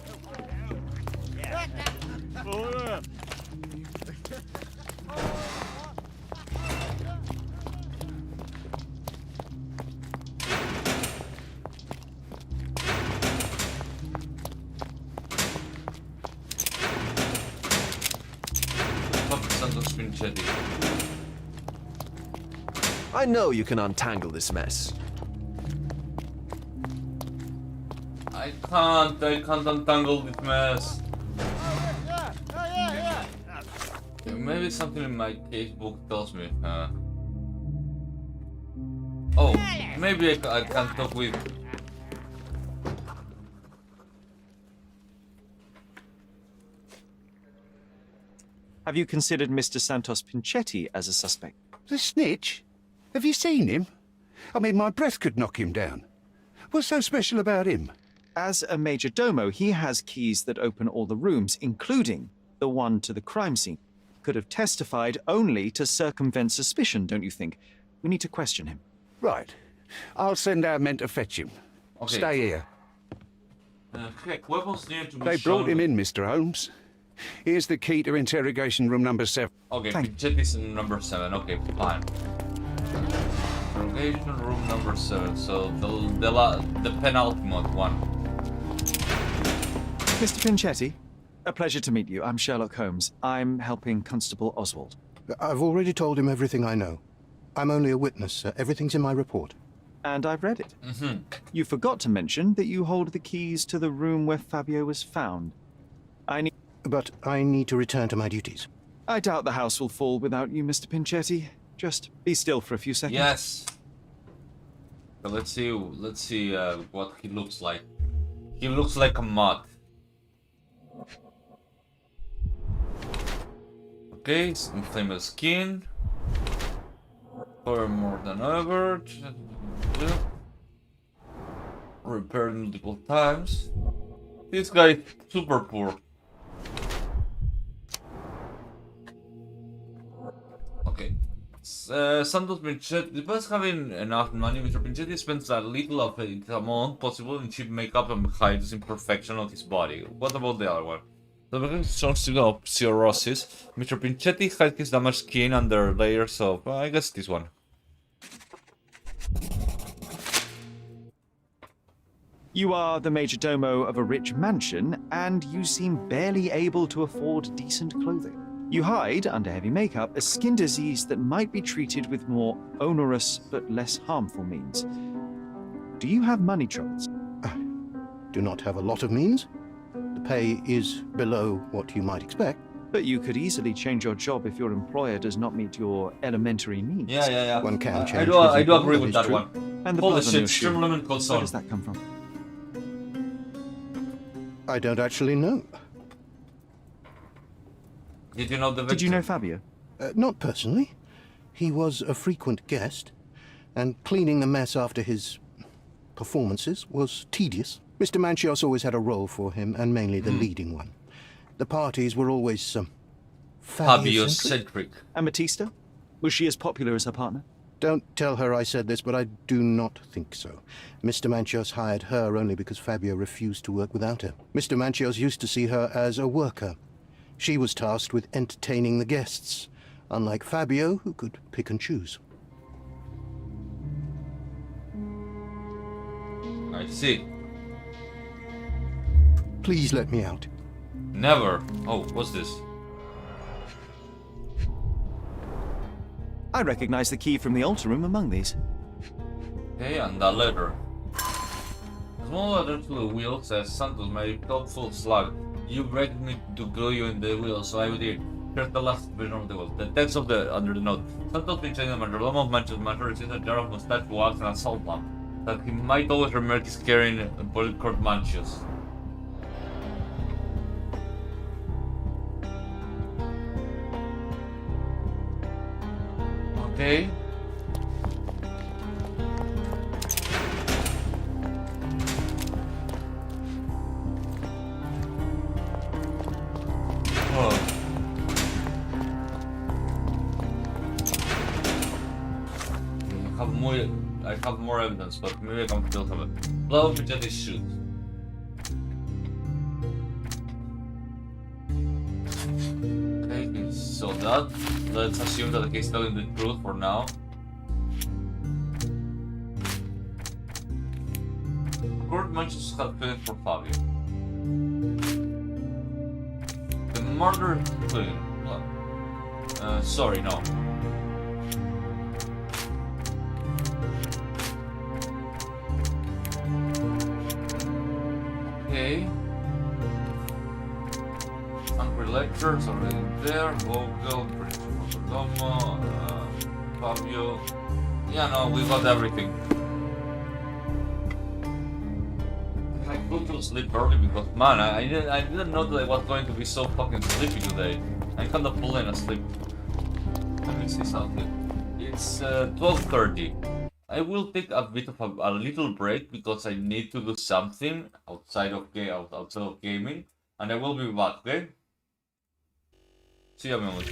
I know you can untangle this mess. I can't untangle this mess. Maybe something in my casebook tells me. Oh, maybe I can talk with. Have you considered Mr. Santos Pinchetti as a suspect? The snitch? Have you seen him? I mean, my breath could knock him down. What's so special about him? As a major domo, he has keys that open all the rooms, including the one to the crime scene. Could have testified only to circumvent suspicion, don't you think? We need to question him. Right. I'll send our men to fetch him. Okay. Stay here. Heck, weapons need to be They shown. brought him in, Mr. Holmes. Here's the key to interrogation room number 7. Okay, Pinchetti is in number 7. Okay, fine. Interrogation room number 7. So the penultimate one. Mr. Pinchetti, a pleasure to meet you. I'm Sherlock Holmes. I'm helping Constable Oswald. I've already told him everything I know. I'm only a witness, sir. Everything's in my report. And I've read it. Mm-hmm. You forgot to mention that you hold the keys to the room where Fabio was found. But I need to return to my duties. I doubt the house will fall without you, Mr. Pinchetti. Just be still for a few seconds. Yes. So let's see what he looks like. He looks like a mod. Okay, inflamed skin. For more than ever. Repaired multiple times. This guy is super poor. Okay. Santos Pinchetti, despite having enough money, Mr. Pinchetti spends a little of the amount possible in cheap makeup and hides imperfection on his body. What about the other one? The victim of cirrhosis. Mr. Pinchetti hides his damaged skin under layers of, I guess this one. You are the major domo of a rich mansion, and you seem barely able to afford decent clothing. You hide under heavy makeup a skin disease that might be treated with more onerous but less harmful means. Do you have money troubles? Do not have a lot of means. The pay is below what you might expect. But you could easily change your job if your employer does not meet your elementary needs. Yeah. One can change. I do agree that with is that true. one. And the Holy blood on your shit, shoe. Shermlock and Where Colson. does that come from? I don't actually know. Did you know the victim? Did you know Fabio? Not personally. He was a frequent guest, and cleaning the mess after his performances was tedious. Mr. Manchios always had a role for him, and mainly the leading one. The parties were always Fabio-centric. And Batista? Was she as popular as her partner? Don't tell her I said this, but I do not think so. Mr. Manchios hired her only because Fabio refused to work without her. Mr. Manchios used to see her as a worker. She was tasked with entertaining the guests, unlike Fabio, who could pick and choose. I see. Please let me out. Never. Oh, what's this? I recognize the key from the altar room among these. Okay, and that letter. A small letter to the wheel says, Santos, my helpful slug. You begged me to glue you in the wheel, so I did. Here's the last version of the wheel. The text of the under the note. Santos been saying the majordomo of Manchester receives a jar of mustache wax and a salt lamp. That he might always remember his carrying Polycourt Manchios. Okay. Oh. I have more evidence, but maybe I can still have it. Blow up into this shoot. Okay, so that, let's assume that he's telling the truth for now. Kurt Manchios had feelings for Fabio. The murder feeling. Sorry, no. Okay. Angry lectures already there. Vocal, Domo, Fabio. Yeah, no, we got everything. I go to sleep early because, man, I didn't know that I was going to be so fucking sleepy today. I kind of fallen asleep. Let me see something. It's 12:30. I will take a bit of a little break because I need to do something outside of gaming, and I will be back. Okay? See you, amigos.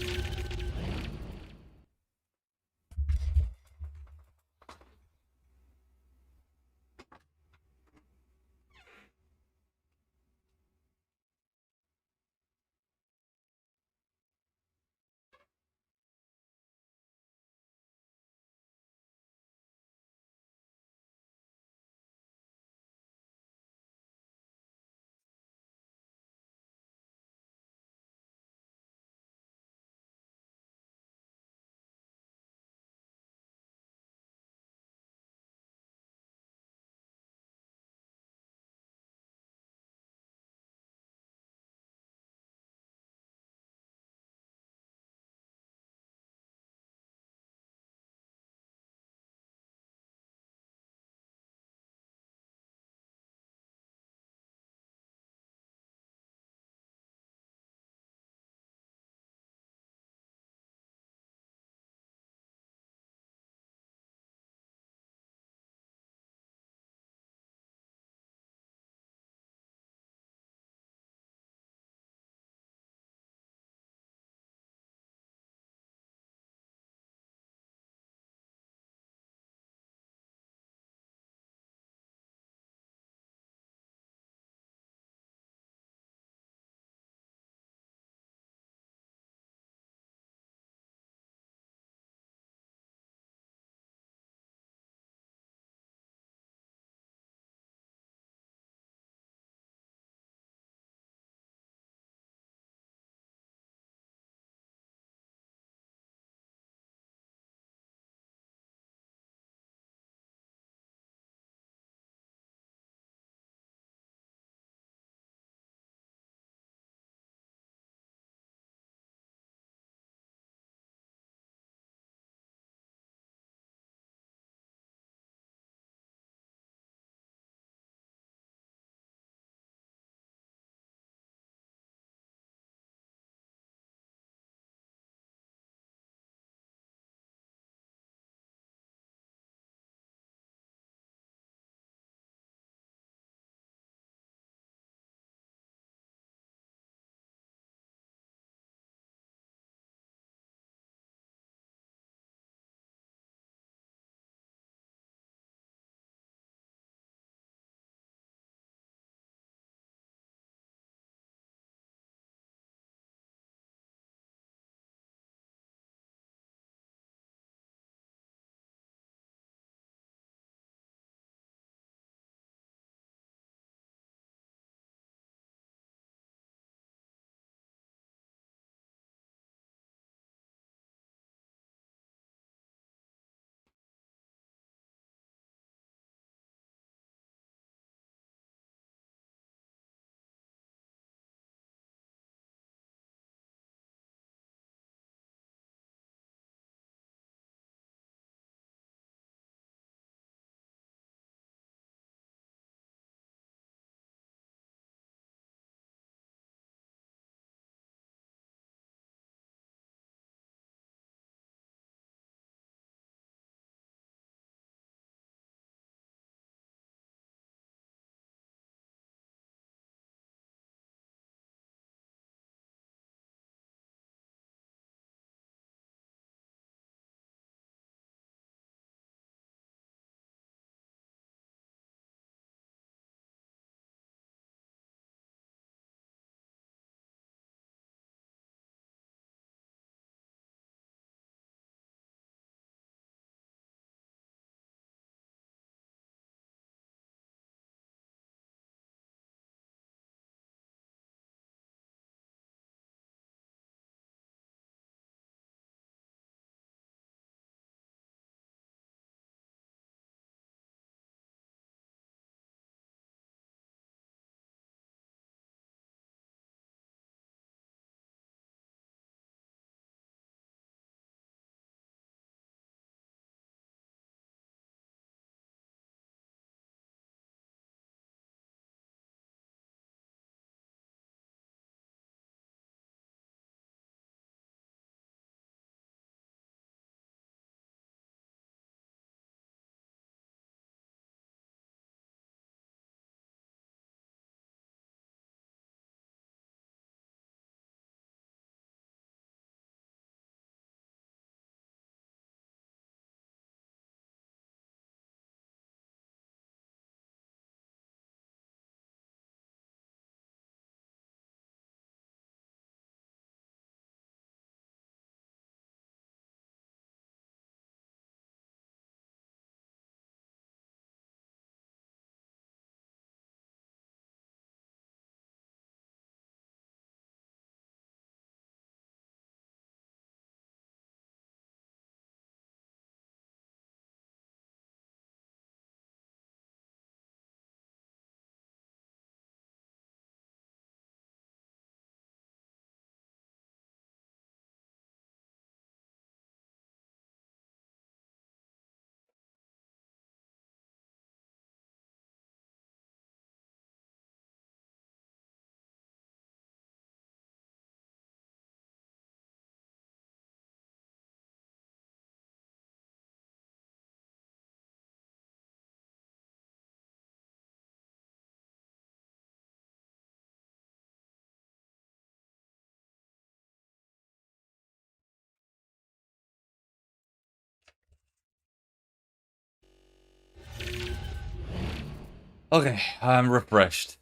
Okay, I'm refreshed.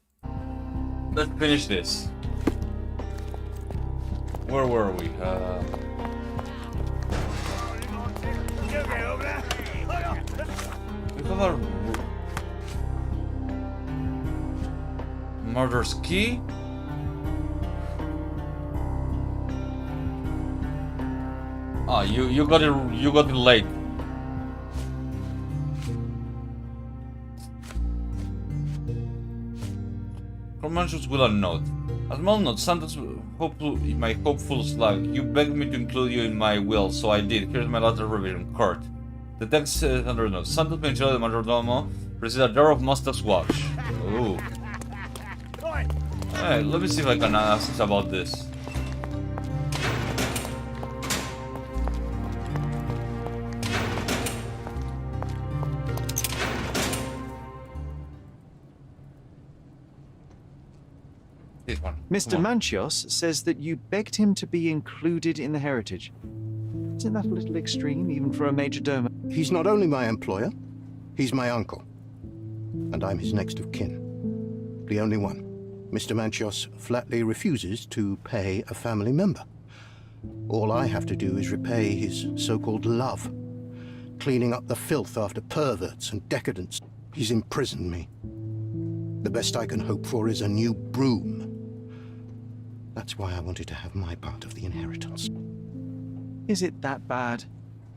Let's finish this. Where were we? We have our murder's key. Ah, you got it late. Commercials will note. A small note, Santos my hopeful slug. You begged me to include you in my will, so I did. Here's my letter revision. Court. The text says under note. Santos Pinchero de Majordomo received a jar of mustache wash. Ooh. Hey, let me see if I can ask about this. Mr. Manchios says that you begged him to be included in the heritage. Isn't that a little extreme, even for a major domo? He's not only my employer, he's my uncle. And I'm his next of kin. The only one. Mr. Manchios flatly refuses to pay a family member. All I have to do is repay his so-called love, cleaning up the filth after perverts and decadents. He's imprisoned me. The best I can hope for is a new broom. That's why I wanted to have my part of the inheritance. Is it that bad?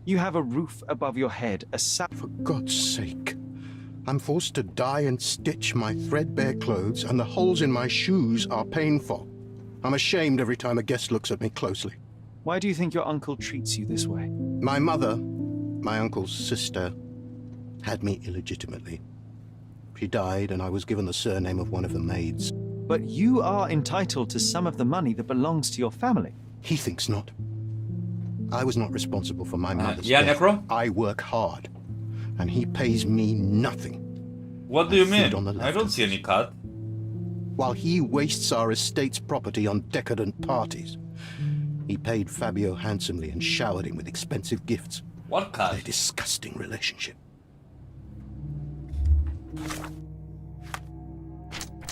You have a roof above your head, For God's sake. I'm forced to dye and stitch my threadbare clothes, and the holes in my shoes are painful. I'm ashamed every time a guest looks at me closely. Why do you think your uncle treats you this way? My mother, my uncle's sister, had me illegitimately. She died, and I was given the surname of one of the maids. But you are entitled to some of the money that belongs to your family. He thinks not. I was not responsible for my mother's yeah, death. Necro? I work hard, and he pays me nothing. What do you mean? I don't see any cut. While he wastes our estate's property on decadent parties, he paid Fabio handsomely and showered him with expensive gifts. What cut? A disgusting relationship.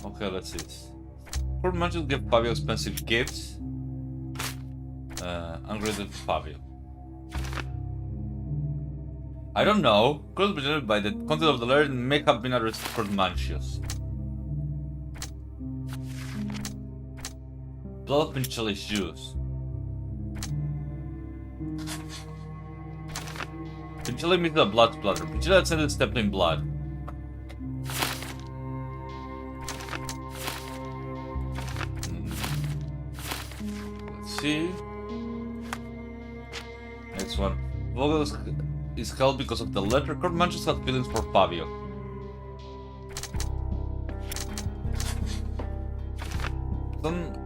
Okay, let's see this. Court Manchios give Fabio expensive gifts. Ungraded Fabio. I don't know. Could be generated by the content of the letter and may have been addressed to Court Manchios. Blood of Pincelli's juice. Pincelli meets a blood splatter. Pincelli had sent stepped in blood. Let's see. Next one. Vogel is held because of the letter. Court Manchios had feelings for Fabio.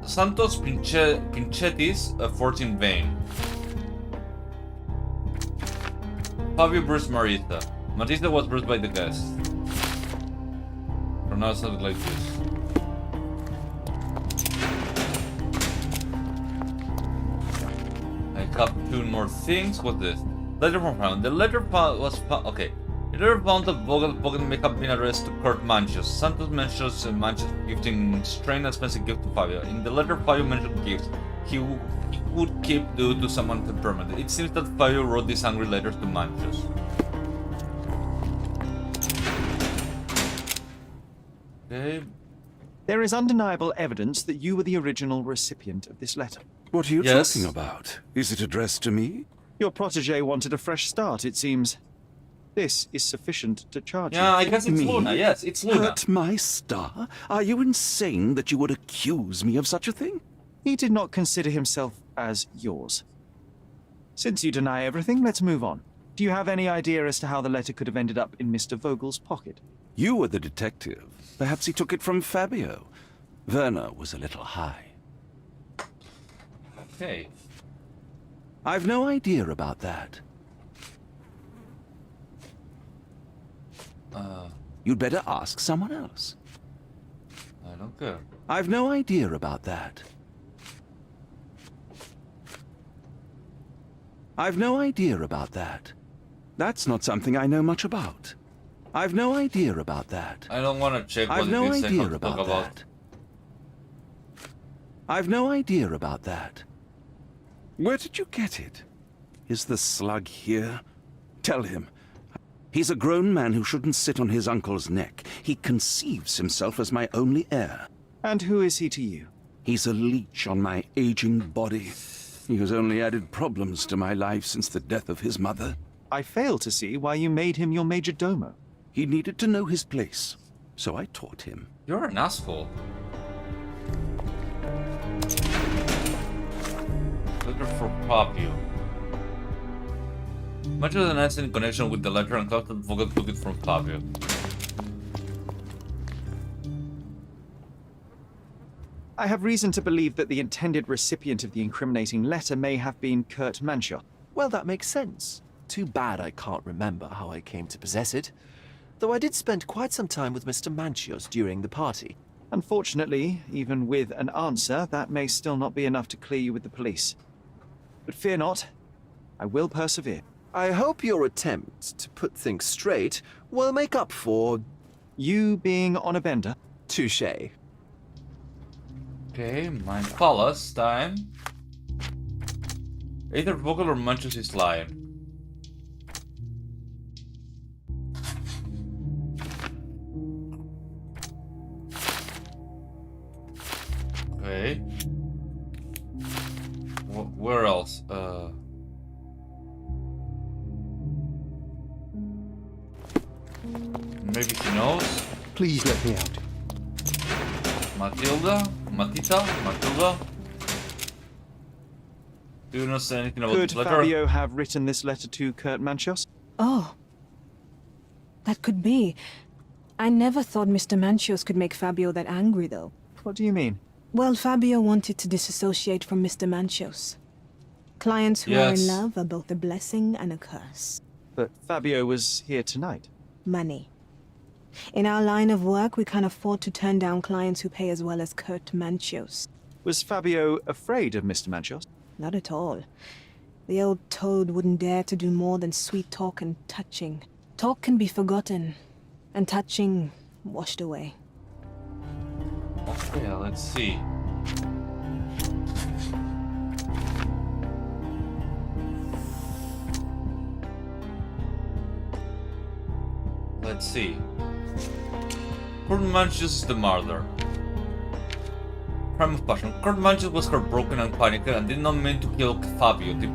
Santos Pinchetti's efforts in vain. Fabio bruised Marita. Marita was bruised by the guest. Pronounced it like this. I have two more things. What's this? Letter from Frankey. The letter was found. Okay. The letter found that Vogel may have been addressed to Court Manchios. Santos mentions Manchios gifting strange and expensive gift to Fabio. In the letter, Fabio mentioned gifts he would keep due to someone temperament. It seems that Fabio wrote these angry letters to Manchios. Okay. There is undeniable evidence that you were the original recipient of this letter. What are you talking about? Is it addressed to me? Your protege wanted a fresh start, it seems. This is sufficient to charge you. Yeah, I guess it's Luna. Yes, it's Luna. Hurt my star? Are you insane that you would accuse me of such a thing? He did not consider himself as yours. Since you deny everything, let's move on. Do you have any idea as to how the letter could have ended up in Mr. Vogel's pocket? You were the detective. Perhaps he took it from Fabio. Werner was a little high. Okay. I've no idea about that. You'd better ask someone else. I don't care. I've no idea about that. I've no idea about that. That's not something I know much about. I've no idea about that. I don't want to check what I've it no is I idea have to about talk about. that. I've no idea about that. Where did you get it? Is the slug here? Tell him. He's a grown man who shouldn't sit on his uncle's neck. He conceives himself as my only heir. And who is he to you? He's a leech on my aging body. He has only added problems to my life since the death of his mother. I fail to see why you made him your major domo. He needed to know his place, so I taught him. You're an asshole. Letter for Fabio. Much of the nights in connection with the letter and Clark that Vogel took it from Fabio. I have reason to believe that the intended recipient of the incriminating letter may have been Kurt Manchot. Well, that makes sense. Too bad I can't remember how I came to possess it. Though I did spend quite some time with Mr. Manchios during the party. Unfortunately, even with an answer, that may still not be enough to clear you with the police. But fear not, I will persevere. I hope your attempt to put things straight will make up for you being on a bender. Touché. Okay, Mind Palace time. Either Vogel or Manchus is lying. Okay. Where else? Maybe he knows? Please let me out. Matilda? Matilda? Do you not say anything about Could this letter? Fabio have written this letter to Kurt Manchios? Oh. That could be. I never thought Mr. Manchios could make Fabio that angry, though. What do you mean? Well, Fabio wanted to disassociate from Mr. Manchios. Clients who are in love are both a blessing and a curse. But Fabio was here tonight. Money. In our line of work, we can't afford to turn down clients who pay as well as Kurt Manchios. Was Fabio afraid of Mr. Manchios? Not at all. The old toad wouldn't dare to do more than sweet talk and touching. Talk can be forgotten, and touching washed away. Okay, let's see. Let's see. Kurt Manchios is the murderer. Crime of passion. Kurt Manchios was heartbroken and panicked and did not mean to kill Fabio. The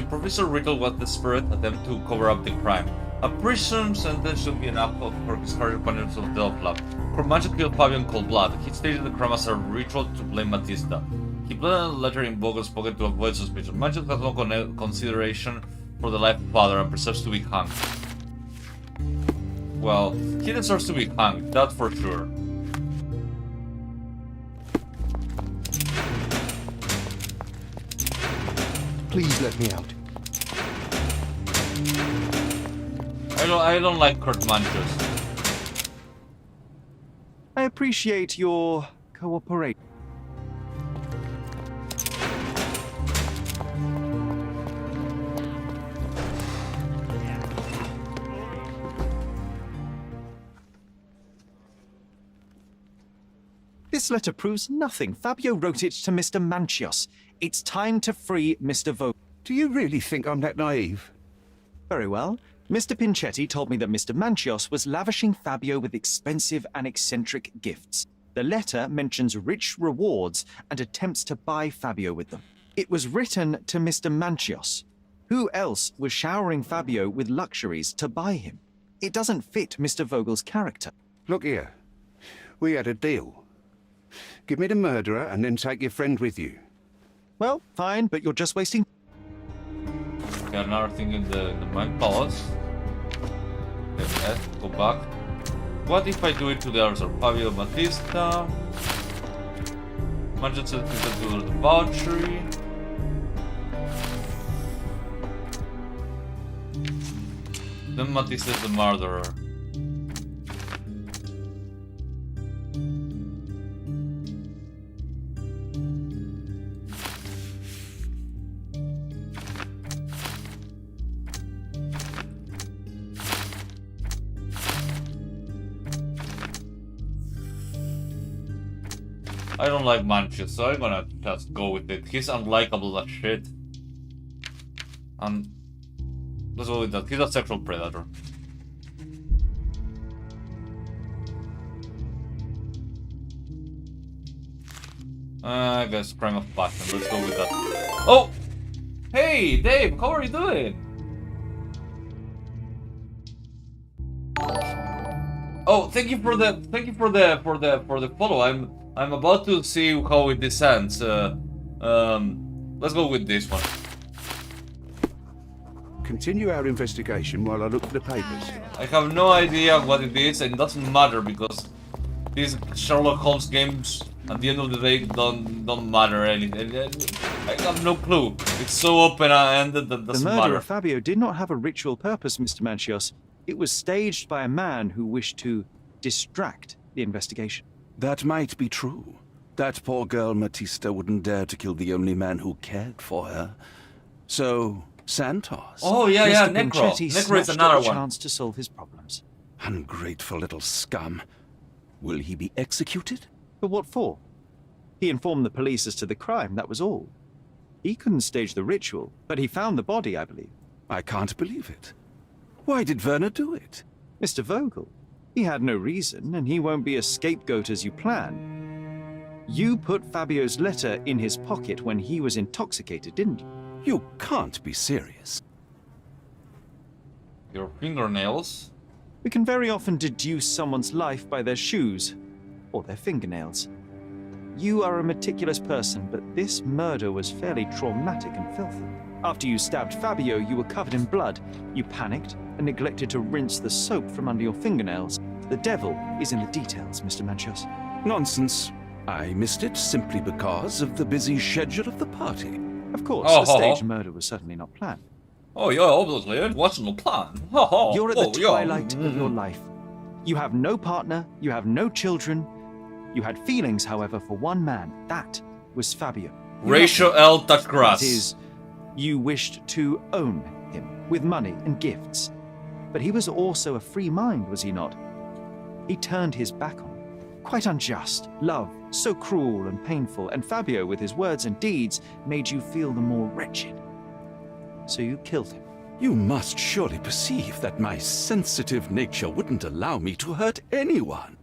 Professor Riddle was desperate attempt to cover up the crime. A prison sentence should be enough for his harsh punishment of death love. Kurt Manchios killed Fabio in cold blood. He stated the crime as a ritual to blame Batista. He planted a letter in Vogel's pocket to avoid suspicion. Manchios has no consideration for the life of father and deserves to be hanged. Well, he deserves to be hanged, that for sure. Please let me out. I don't like Kurt Manchios. I appreciate your cooperation. This letter proves nothing. Fabio wrote it to Mr. Manchios. It's time to free Mr. Vogel. Do you really think I'm that naive? Very well. Mr. Pinchetti told me that Mr. Manchios was lavishing Fabio with expensive and eccentric gifts. The letter mentions rich rewards and attempts to buy Fabio with them. It was written to Mr. Manchios. Who else was showering Fabio with luxuries to buy him? It doesn't fit Mr. Vogel's character. Look here. We had a deal. Give me the murderer and then take your friend with you. Well, fine, but you're just wasting... Got another thing in the Mind Palace. Let's go back. What if I do it to the others? Fabio Batista. Manchester to the debauchery. Then Batista is the murderer. I don't like Manchus, so I'm gonna just go with it. He's unlikable as shit. And let's go with that. He's a sexual predator. I guess crime of passion. Let's go with that. Oh! Hey, Dave, how are you doing? Oh, thank you for the follow. I'm about to see how it descends. Let's go with this one. Continue our investigation while I look at the papers. I have no idea what it is, and it doesn't matter because these Sherlock Holmes games, at the end of the day, don't matter anything. I have no clue. It's so open-ended that doesn't matter. The murder of Fabio did not have a ritual purpose, Mr. Manchios. It was staged by a man who wished to distract the investigation. That might be true. That poor girl Matista wouldn't dare to kill the only man who cared for her. So, Santos. Oh, yeah, Mr. Necro. Pinchetti Necro is snatched another at the one. chance to solve his problems. Ungrateful little scum. Will he be executed? But what for? He informed the police as to the crime, that was all. He couldn't stage the ritual, but he found the body, I believe. I can't believe it. Why did Werner do it? Mr. Vogel. He had no reason, and he won't be a scapegoat as you plan. You put Fabio's letter in his pocket when he was intoxicated, didn't you? You can't be serious. Your fingernails? We can very often deduce someone's life by their shoes, or their fingernails. You are a meticulous person, but this murder was fairly traumatic and filthy. After you stabbed Fabio, you were covered in blood. You panicked and neglected to rinse the soap from under your fingernails. The devil is in the details, Mr. Manchios. Nonsense. I missed it simply because of the busy schedule of the party. Of course, the staged murder was certainly not planned. Oh, yeah, obviously, it wasn't a plan. You're at the twilight of your life. You have no partner, you have no children. You had feelings, however, for one man. That was Fabio. Ratio L touch grass. That is, you wished to own him with money and gifts. But he was also a free mind, was he not? He turned his back on you. Quite unjust. Love, so cruel and painful, and Fabio, with his words and deeds, made you feel the more wretched. So you killed him. You must surely perceive that my sensitive nature wouldn't allow me to hurt anyone.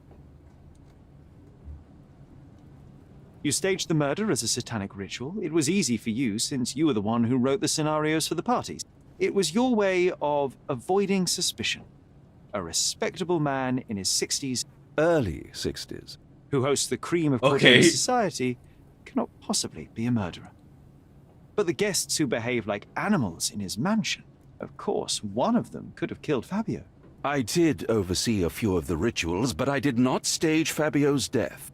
You staged the murder as a satanic ritual. It was easy for you, since you were the one who wrote the scenarios for the parties. It was your way of avoiding suspicion. A respectable man in his 60s, early 60s, who hosts the cream of Okay. society, cannot possibly be a murderer. But the guests who behave like animals in his mansion, of course, one of them could have killed Fabio. I did oversee a few of the rituals, but I did not stage Fabio's death.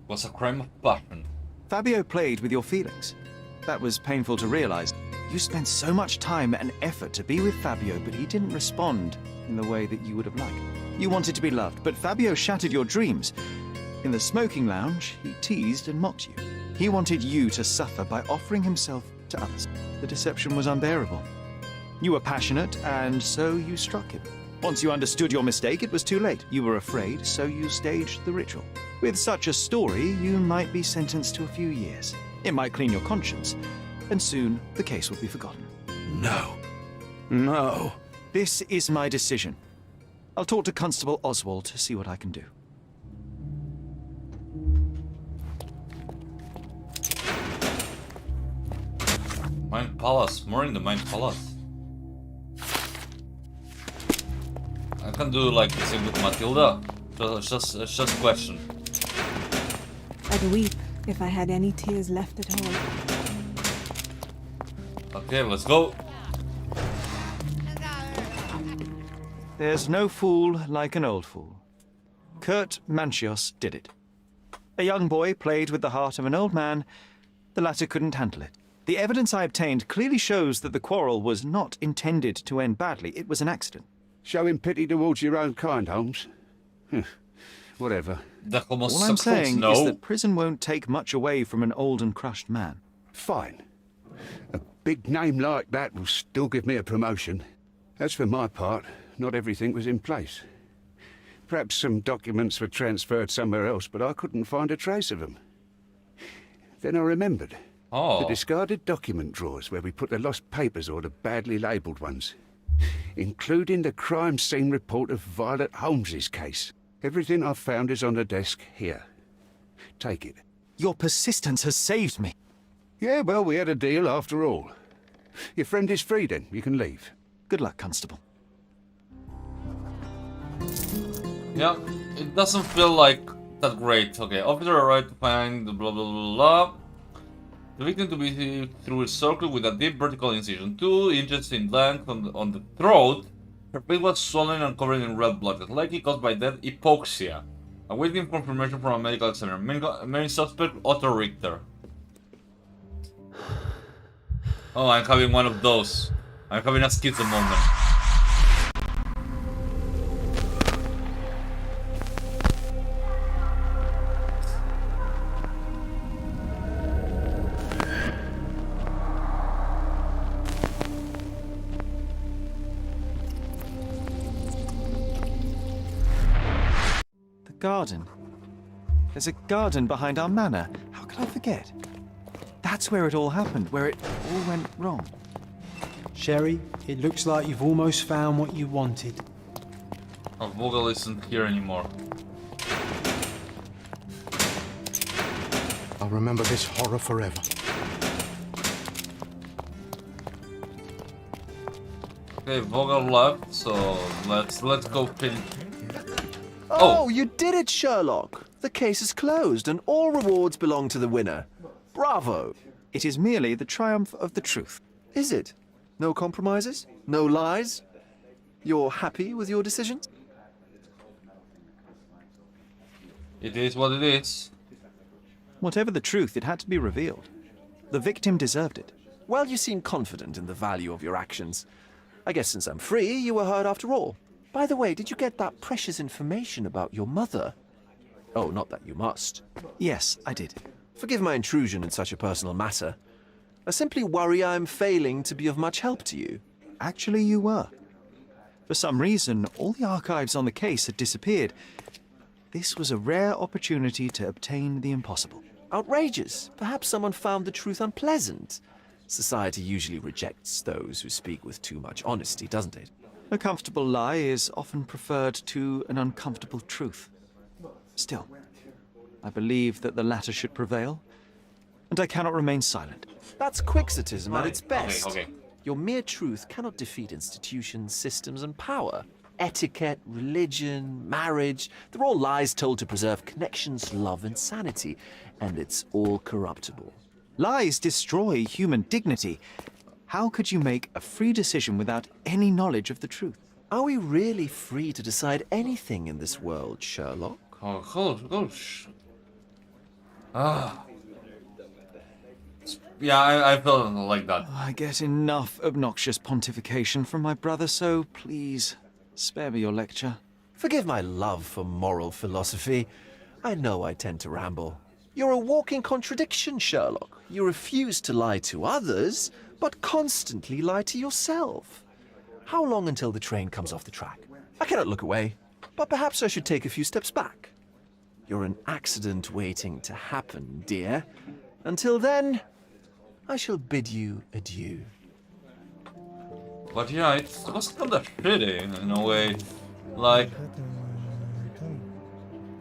Was a crime of passion. Fabio played with your feelings. That was painful to realize. You spent so much time and effort to be with Fabio, but he didn't respond in the way that you would have liked. You wanted to be loved, but Fabio shattered your dreams. In the smoking lounge, he teased and mocked you. He wanted you to suffer by offering himself to others. The deception was unbearable. You were passionate, and so you struck him. Once you understood your mistake, it was too late. You were afraid, so you staged the ritual. With such a story, you might be sentenced to a few years. It might clean your conscience, and soon the case will be forgotten. No. No. This is my decision. I'll talk to Constable Oswald to see what I can do. Mind Palace. More in the Mind Palace. I can do like the same with Matilda. It's just a question. I'd weep if I had any tears left at all. Okay, let's go. There's no fool like an old fool. Kurt Manchios did it. A young boy played with the heart of an old man. The latter couldn't handle it. The evidence I obtained clearly shows that the quarrel was not intended to end badly. It was an accident. Showing pity towards your own kind, Holmes. Whatever. All I'm saying is that prison won't take much away from an old and crushed man. Fine. A big name like that will still give me a promotion. As for my part, not everything was in place. Perhaps some documents were transferred somewhere else, but I couldn't find a trace of them. Then I remembered. Oh. The discarded document drawers where we put the lost papers or the badly labelled ones. Including the crime scene report of Violet Holmes's case. Everything I've found is on the desk here. Take it. Your persistence has saved me. Yeah, well, we had a deal after all. Your friend is free then. You can leave. Good luck, Constable. Yeah, it doesn't feel like that great. Okay, officer arrived to find the blah blah blah blah. The victim to be through a circle with a deep vertical incision, 2 inches in length on the throat. Her face was swollen and covered in red blood, likely caused by death hypoxia. Awaiting confirmation from a medical examiner. Main suspect Otto Richter. Oh, I'm having one of those. I'm having a schizo moment. Garden. There's a garden behind our manor. How could I forget? That's where it all happened, where it all went wrong. Sherry, it looks like you've almost found what you wanted. Oh, Vogel isn't here anymore. I'll remember this horror forever. Okay, Vogel left, so let's go finish. Oh, you did it, Sherlock! The case is closed and all rewards belong to the winner. Bravo! It is merely the triumph of the truth. Is it? No compromises? No lies? You're happy with your decisions? It is what it is. Whatever the truth, it had to be revealed. The victim deserved it. Well, you seem confident in the value of your actions. I guess since I'm free, you were heard after all. By the way, did you get that precious information about your mother? Oh, not that you must. Yes, I did. Forgive my intrusion in such a personal matter. I simply worry I'm failing to be of much help to you. Actually, you were. For some reason, all the archives on the case had disappeared. This was a rare opportunity to obtain the impossible. Outrageous. Perhaps someone found the truth unpleasant. Society usually rejects those who speak with too much honesty, doesn't it? A comfortable lie is often preferred to an uncomfortable truth. Still, I believe that the latter should prevail, and I cannot remain silent. That's quixotism at its best. Okay. Your mere truth cannot defeat institutions, systems, and power. Etiquette, religion, marriage, they're all lies told to preserve connections, love, and sanity, and it's all corruptible. Lies destroy human dignity. How could you make a free decision without any knowledge of the truth? Are we really free to decide anything in this world, Sherlock? Yeah, I feel like that. I get enough obnoxious pontification from my brother, so please, spare me your lecture. Forgive my love for moral philosophy. I know I tend to ramble. You're a walking contradiction, Sherlock. You refuse to lie to others, but constantly lie to yourself. How long until the train comes off the track? I cannot look away, but perhaps I should take a few steps back. You're an accident waiting to happen, dear. Until then, I shall bid you adieu. But yeah, it was kind of shitty in a way. Like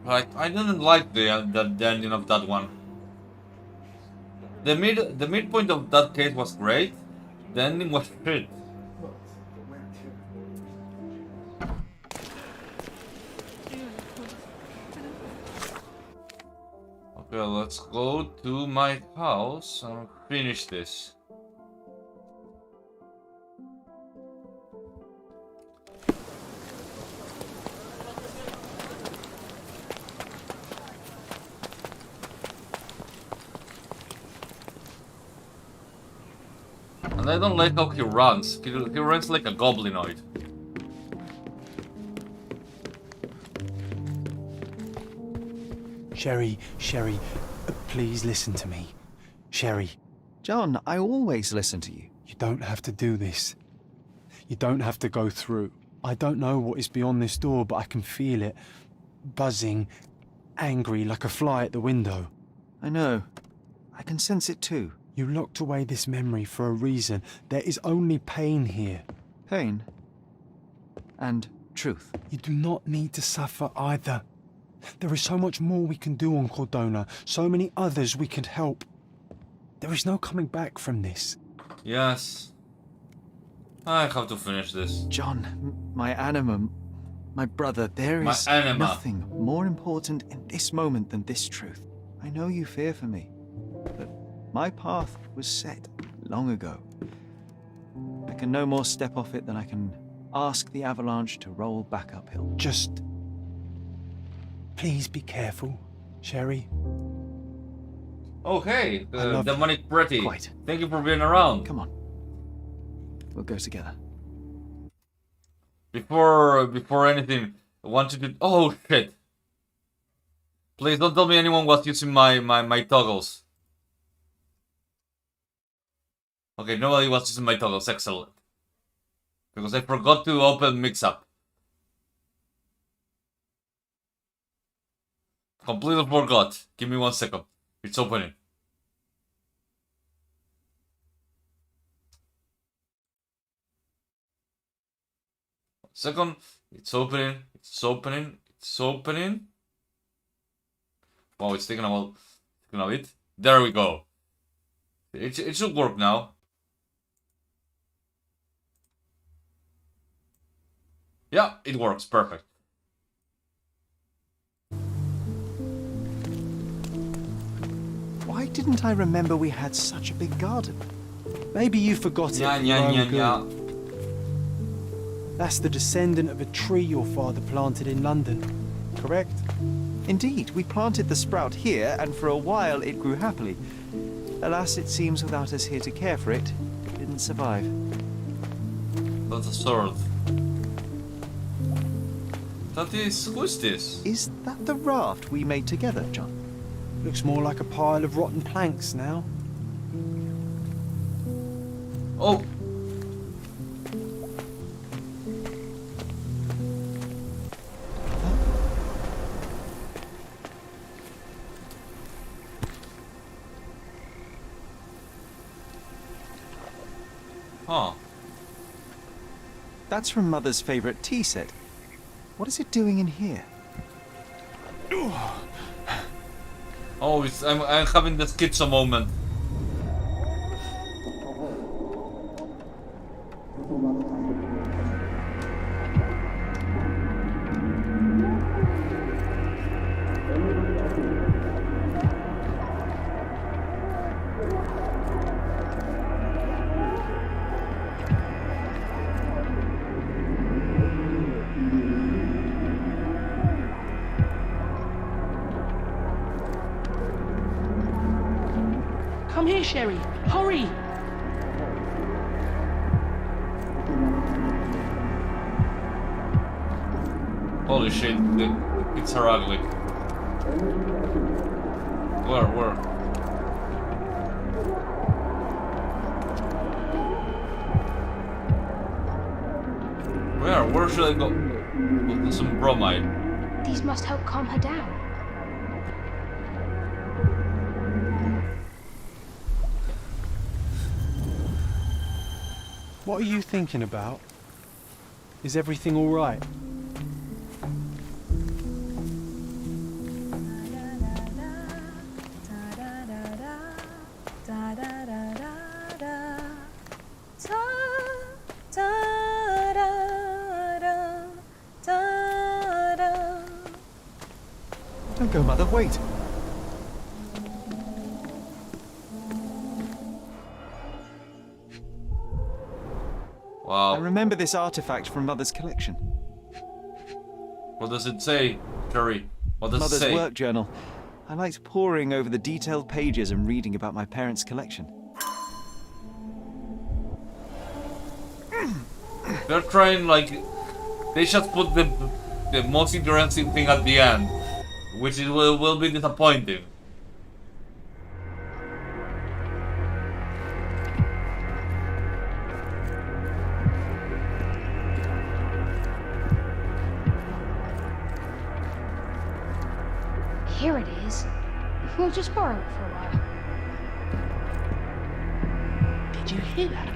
I didn't like the ending of that one. The midpoint of that case was great. The ending was shit. Okay, let's go to my house and finish this. And I don't like how he runs. He runs like a goblinoid. Sherry, please listen to me. Sherry. John, I always listen to you. You don't have to do this. You don't have to go through. I don't know what is beyond this door, but I can feel it. Buzzing, angry like a fly at the window. I know. I can sense it too. You locked away this memory for a reason. There is only pain here. Pain. And truth. You do not need to suffer either. There is so much more we can do on Cordona, so many others we can help. There is no coming back from this. Yes. I have to finish this. John, my anima, my brother, there is nothing more important in this moment than this truth. I know you fear for me, but my path was set long ago. I can no more step off it than I can ask the avalanche to roll back uphill. Just... please be careful, Sherry. Oh, hey, Demonic Pretty. Quite. Thank you for being around. Come on. We'll go together. Before anything, I want you to... Oh, shit. Please don't tell me anyone was using my toggles. Okay, nobody was using my toggles. Excellent. Because I forgot to open mix-up. Completely forgot. Give me 1 second. It's opening. Second, it's opening, it's opening, it's opening. Wow, it's taking a bit. There we go. It should work now. Yeah, it works. Perfect. Why didn't I remember we had such a big garden? Maybe you forgot it. Yeah. That's the descendant of a tree your father planted in London, correct? Indeed, we planted the sprout here, and for a while it grew happily. Alas, it seems without us here to care for it, it didn't survive. That's a sword. That is... who is this? Is that the raft we made together, John? Looks more like a pile of rotten planks now. Oh! Huh. That's from Mother's favorite tea set. What is it doing in here? Oh, I'm having the schizo moment. Come here, Sherry. Hurry! Holy shit, the kids are ugly. Where? Where should I go? With some bromide. These must help calm her down. What are you thinking about? Is everything all right? Don't go, Mother, wait! Wow. I remember this artifact from Mother's collection. What does it say, Terry? What does Mother's it say? work journal. I liked poring over the detailed pages and reading about my parents' collection. They're trying, like... They just put the most interesting thing at the end. Which will be disappointing. Here it is. We'll just borrow it for a while. Did you hear that?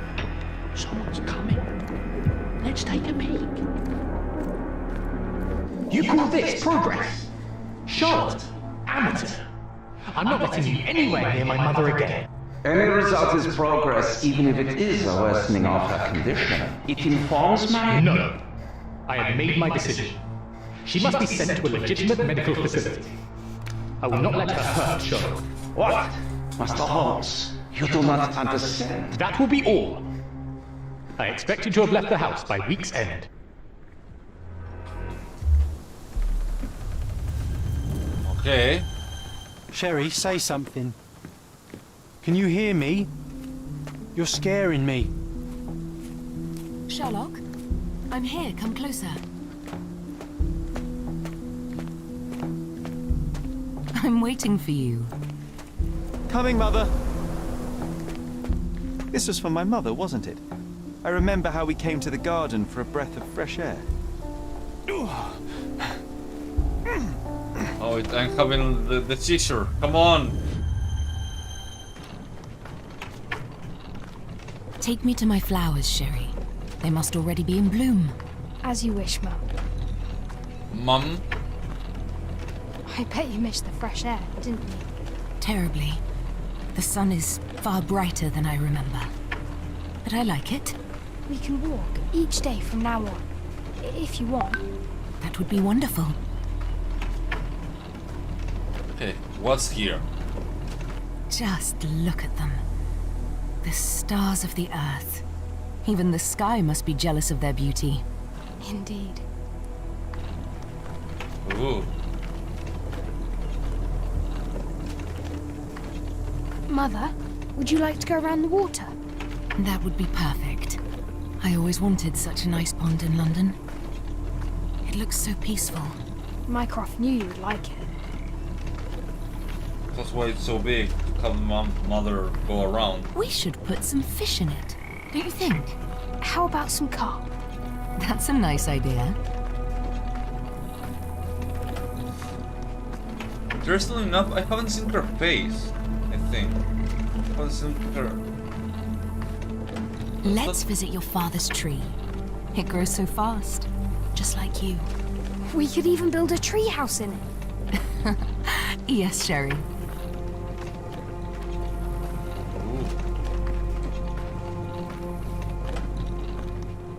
Someone's coming. Let's take a peek. You call this progress? Charlotte, amateur. I'm not letting you anywhere near my mother again. Any result is progress, even if it is a worsening of her condition. It informs my... No. I have made my decision. She must be sent to a legitimate medical facility. I will not let her hurt Charlotte. What? Master Holmes, you do not understand. That will be all. I expect you to have left the house by week's end. Okay. Sherry, say something. Can you hear me? You're scaring me. Sherlock, I'm here. Come closer. I'm waiting for you. Coming, Mother. This was for my mother, wasn't it? I remember how we came to the garden for a breath of fresh air. Oh, I'm having the seizure. Come on. Take me to my flowers, Sherry. They must already be in bloom. As you wish, Mum. Mum? I bet you missed the fresh air, didn't you? Terribly. The sun is far brighter than I remember. But I like it. We can walk each day from now on, if you want. That would be wonderful. Okay, what's here? Just look at them. The stars of the earth. Even the sky must be jealous of their beauty. Indeed. Ooh. Mother, would you like to go around the water? That would be perfect. I always wanted such a nice pond in London. It looks so peaceful. Mycroft knew you would like it. That's why it's so big. To have mother go around. We should put some fish in it, don't you think? How about some carp? That's a nice idea. There's still enough. I haven't seen her face, I think. I haven't seen her. Let's visit your father's tree. It grows so fast, just like you. We could even build a tree house in it. Yes, Sherry.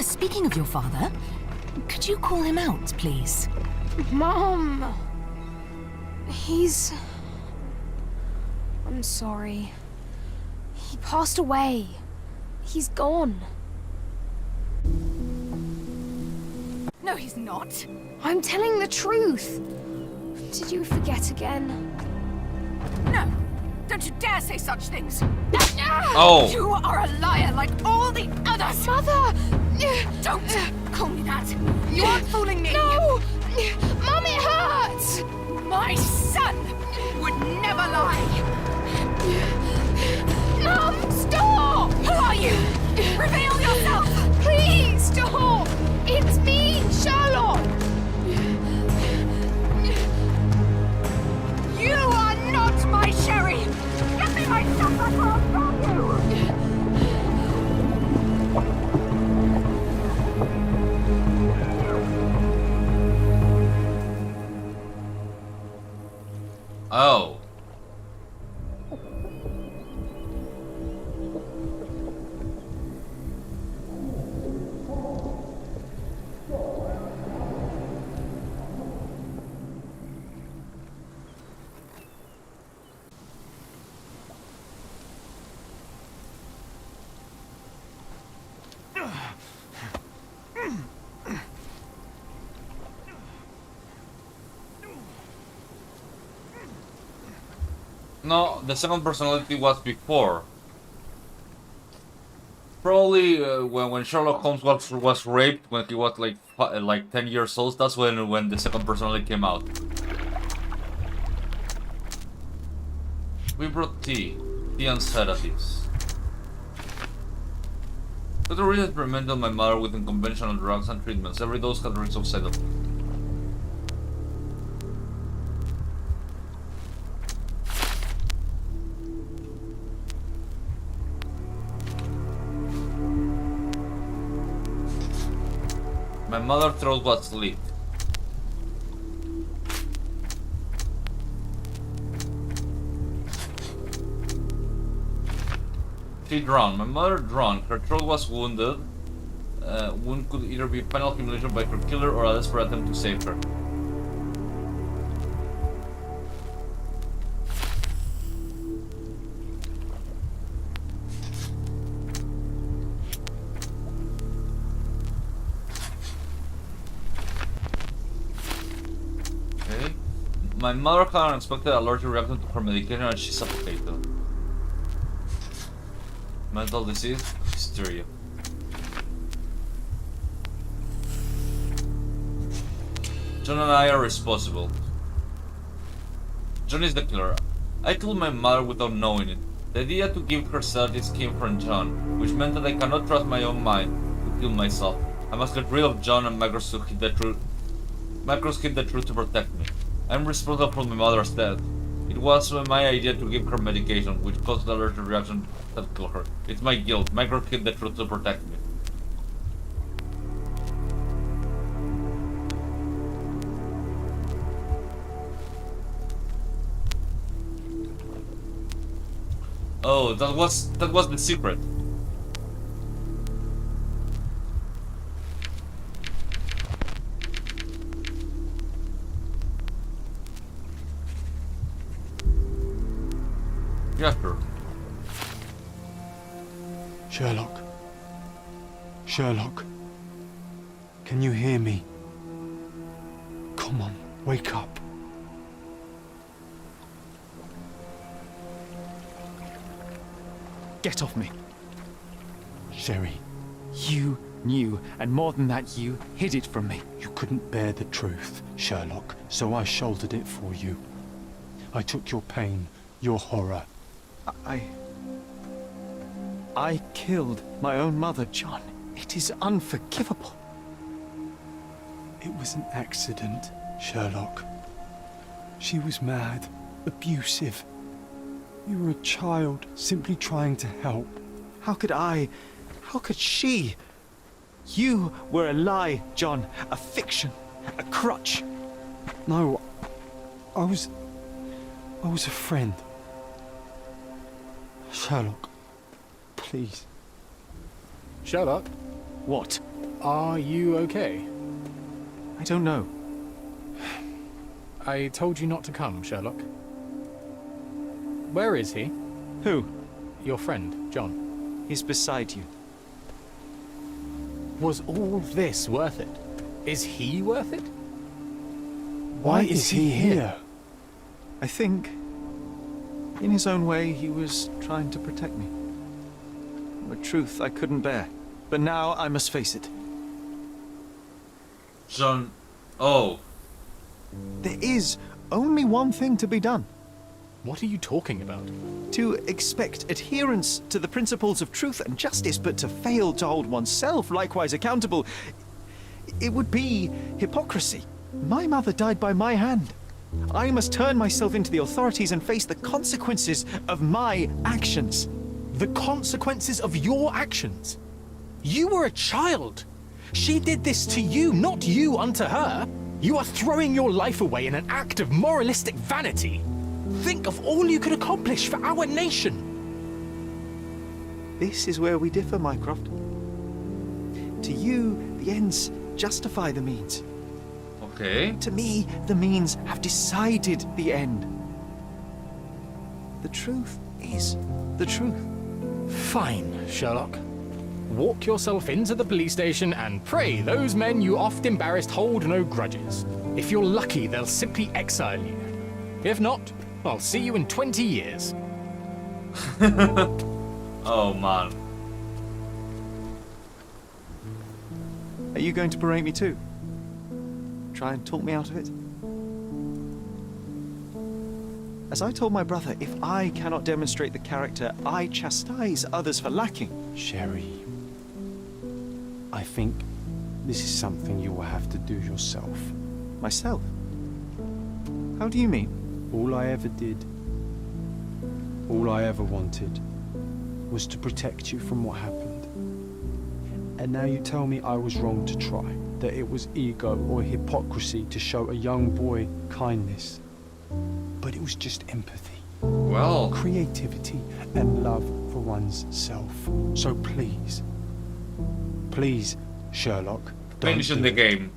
Speaking of your father, could you call him out, please? Mom! I'm sorry. He passed away. He's gone. No, he's not. I'm telling the truth. Did you forget again? No! Don't you dare say such things! Oh! You are a liar like all the others! Mother! Don't call me that! You aren't fooling me! No! Mom, it hurts! My son would never lie! Mom, stop! Who are you? Reveal yourself! Please, stop! It's me, Sherlock! You are not my Sherry! Get me my son before I from you! Oh. No, the second personality was before. Probably when Sherlock Holmes was raped when he was like 10 years old. That's when the second personality came out. We brought tea and sedatives. Dr. Reed experimented my mother with unconventional drugs and treatments. Every dose had risks of side effects. My mother's throat was slit. She drowned. My mother drowned. Her throat was wounded. Wound could either be final humiliation by her killer or a desperate attempt to save her. Okay. My mother had an unexpected allergic reaction to her medication and she suffocated. Mental disease, hysteria. John and I are responsible. John is the killer. I killed my mother without knowing it. The idea to give her sadness came from John, which meant that I cannot trust my own mind to kill myself. I must get rid of John and Macros to hit the truth. Macros hid the truth to protect me. I am responsible for my mother's death. It was my idea to give her medication, which caused the allergic reaction that killed her. It's my guilt. Macros hid the truth to protect me. Oh, that was the secret. Yeah, sure. Sherlock. Sherlock. Can you hear me? Come on, wake up. Get off me. Sherry, You knew, and more than that, you hid it from me. you couldn't bear the truth, Sherlock, so I shouldered it for you. I took your pain, your horror. I killed my own mother, John. It is unforgivable. It was an accident, Sherlock. She was mad, abusive. You were a child, simply trying to help. How could she? You were a lie, John. A fiction. A crutch. No, I was a friend. Sherlock, please. Sherlock? What? Are you okay? I don't know. I told you not to come, Sherlock. Where is he? Who? Your friend, John. He's beside you. Was all this worth it? Is he worth it? Why is he here? I think, in his own way, he was trying to protect me. A truth I couldn't bear. But now I must face it. John... Oh. There is only one thing to be done. What are you talking about? To expect adherence to the principles of truth and justice, but to fail to hold oneself likewise accountable, it would be hypocrisy. My mother died by my hand. I must turn myself into the authorities and face the consequences of my actions. The consequences of your actions? You were a child. She did this to you, not you unto her. You are throwing your life away in an act of moralistic vanity. Think of all you could accomplish for our nation. This is where we differ, Mycroft. To you, the ends justify the means. Okay. To me, the means have decided the end. The truth is the truth. Fine, Sherlock. Walk yourself into the police station and pray those men you oft embarrassed hold no grudges. If you're lucky, they'll simply exile you. If not, I'll see you in 20 years. Oh, man. Are you going to berate me too? Try and talk me out of it? As I told my brother, if I cannot demonstrate the character I chastise others for lacking... Sherry, I think this is something you will have to do yourself. Myself? How do you mean? All I ever did, all I ever wanted, was to protect you from what happened. And now you tell me I was wrong to try. that it was ego or hypocrisy to show a young boy kindness. But it was just empathy. Well, creativity and love for one's self. So please, please, Sherlock, don't finish do the it. game.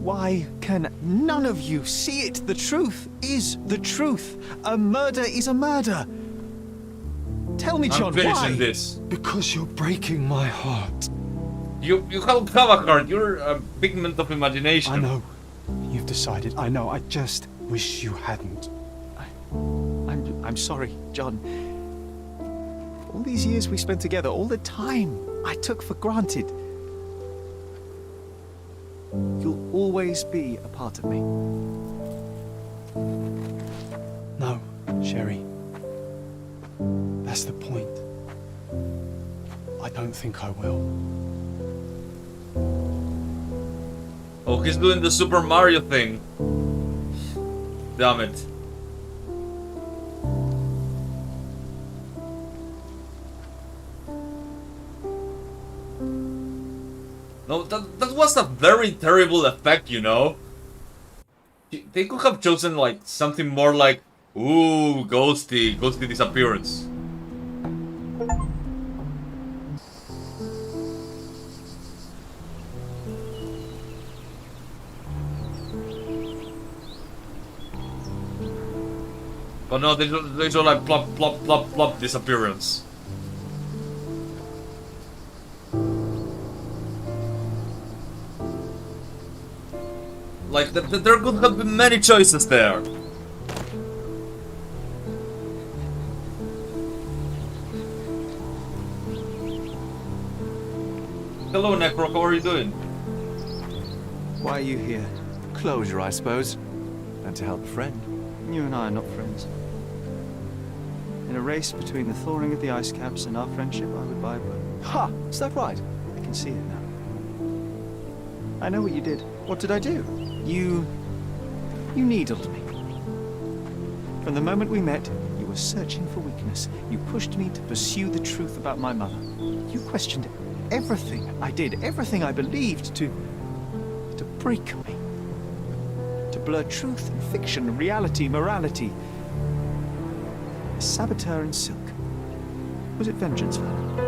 Why can none of you see it? The truth is the truth. A murder is a murder. Tell me, John, I'm finishing why? this. Because you're breaking my heart. You don't have a heart. You're a figment of imagination. I know. You've decided. I know. I just wish you hadn't. I'm sorry, John. All these years we spent together, all the time I took for granted. You'll always be a part of me. No, Sherry. That's the point. I don't think I will. Oh, he's doing the Super Mario thing. Damn it. No, that was a very terrible effect, you know? They could have chosen, like, something more like, ooh, ghosty disappearance. But no, they show like plop, plop, plop, plop disappearance. Like, there could have been many choices there. Hello, Necro, how are you doing? Why are you here? Closure, I suppose. And to help a friend. You and I are not friends. In a race between the thawing of the ice caps and our friendship, I would buy both. Ha! Is that right? I can see it now. I know what you did. What did I do? You needled me. From the moment we met, you were searching for weakness. You pushed me to pursue the truth about my mother. You questioned everything I did, everything I believed, to break me. To blur truth and fiction, reality, morality. A saboteur in silk. Was it vengeance, Werner?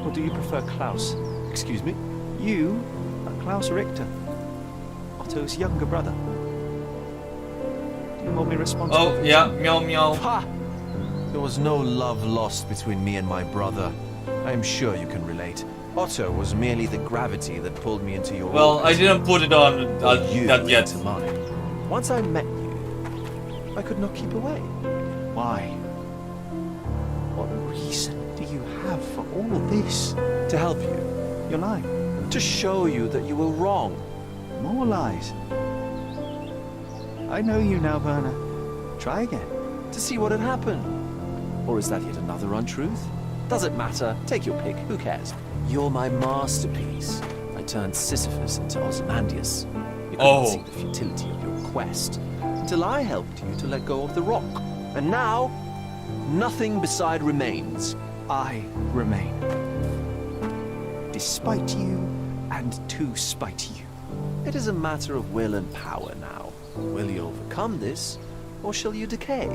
Or do you prefer Klaus? Excuse me? You are Klaus Richter, Otto's younger brother. Do you hold me responsible? Oh, yeah, meow meow. Ha! There was no love lost between me and my brother. I am sure you can relate. Otto was merely the gravity that pulled me into your Well, orbit. I didn't put it on that yet. Into mine. Once I met you, I could not keep away. Why? What reason do you have for all of this? To help you. You're lying. To show you that you were wrong. More lies. I know you now, Werner. Try again. To see what had happened. Or is that yet another untruth? Does it matter? Take your pick. Who cares? You're my masterpiece. I turned Sisyphus into Ozymandias. You couldn't see the futility of your quest until I helped you to let go of the rock. And now, nothing beside remains. I remain. Despite you and to spite you. It is a matter of will and power now. Will you overcome this, or shall you decay?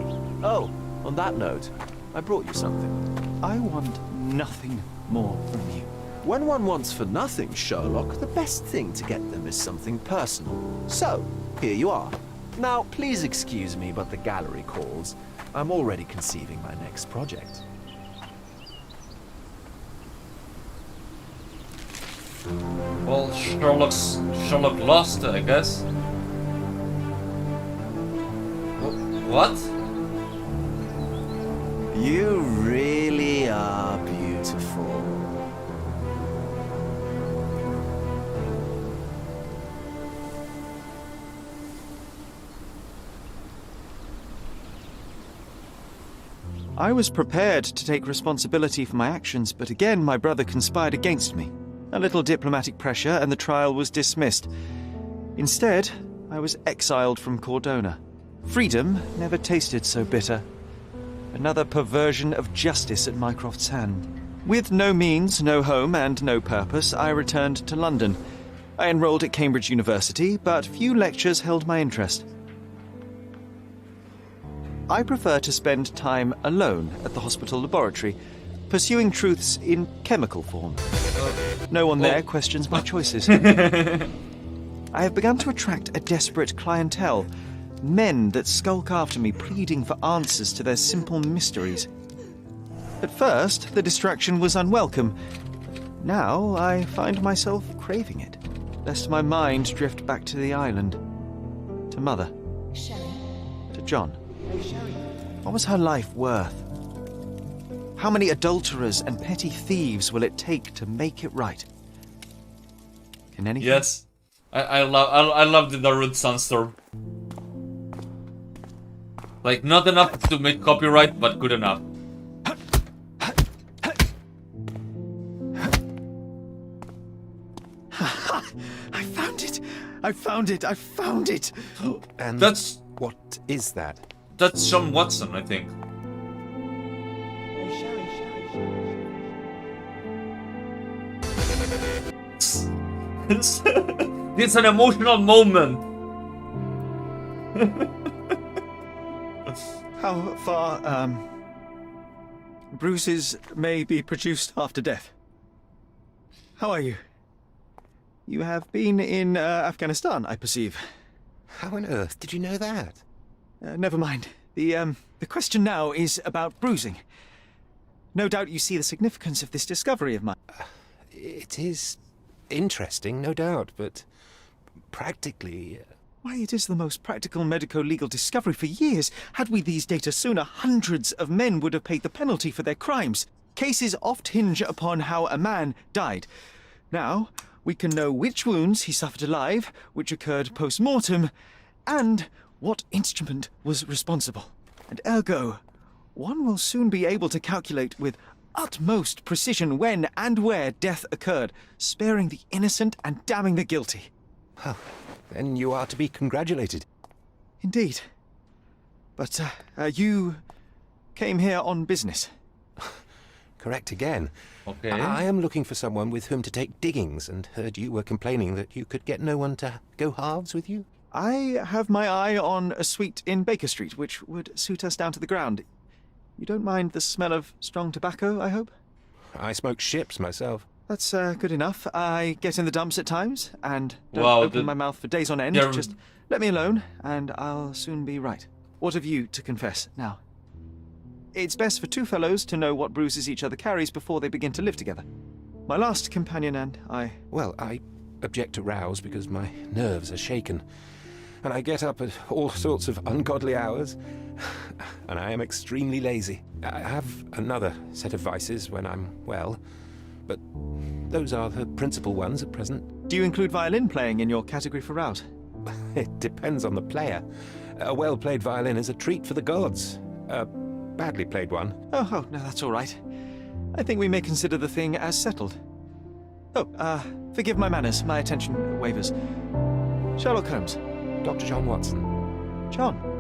Oh, on that note, I brought you something. I want nothing more from you. When one wants for nothing, Sherlock, the best thing to get them is something personal. So, here you are. Now, please excuse me, but the gallery calls. I'm already conceiving my next project. Well, Sherlock lost, I guess. What? You really are beautiful. I was prepared to take responsibility for my actions, but again my brother conspired against me. A little diplomatic pressure and the trial was dismissed. Instead, I was exiled from Cordona. Freedom never tasted so bitter. Another perversion of justice at Mycroft's hand. With no means, no home, and no purpose, I returned to London. I enrolled at Cambridge University, but few lectures held my interest. I prefer to spend time alone at the hospital laboratory, pursuing truths in chemical form. No one there questions my choices. I have begun to attract a desperate clientele, men that skulk after me, pleading for answers to their simple mysteries. At first, the distraction was unwelcome. Now, I find myself craving it, lest my mind drift back to the island, to Mother, to John. What was her life worth? How many adulterers and petty thieves will it take to make it right? Can anything? Yes, I love the Darude Sunstorm. Like, not enough to make copyright, but good enough. I found it! I found it! I found it! And that's... what is that? That's Sean Watson, I think. It's an emotional moment. How far, bruises may be produced after death? How are you? You have been in Afghanistan, I perceive. How on earth did you know that? Never mind. The question now is about bruising. No doubt you see the significance of this discovery of mine. It is interesting, no doubt, but practically... Why, it is the most practical medico-legal discovery for years. Had we these data sooner, hundreds of men would have paid the penalty for their crimes. Cases oft hinge upon how a man died. Now, we can know which wounds he suffered alive, which occurred post-mortem, and what instrument was responsible. And ergo, one will soon be able to calculate with utmost precision when and where death occurred, sparing the innocent and damning the guilty. Well, then you are to be congratulated. Indeed. But, you came here on business. Correct again. Okay. I am looking for someone with whom to take diggings, and heard you were complaining that you could get no one to go halves with you. I have my eye on a suite in Baker Street, which would suit us down to the ground. You don't mind the smell of strong tobacco, I hope? I smoke ships myself. That's good enough. I get in the dumps at times, and don't Wow, open my mouth for days on end. Yeah. Just let me alone, and I'll soon be right. What have you to confess now? It's best for two fellows to know what bruises each other carries before they begin to live together. My last companion and I... Well, I object to rows because my nerves are shaken. And I get up at all sorts of ungodly hours. And I am extremely lazy. I have another set of vices when I'm well. But those are the principal ones at present. Do you include violin playing in your category for route? It depends on the player. A well-played violin is a treat for the gods. A badly played one. Oh, no, that's all right. I think we may consider the thing as settled. Oh, forgive my manners. My attention wavers. Sherlock Holmes. Dr. John Watson. John.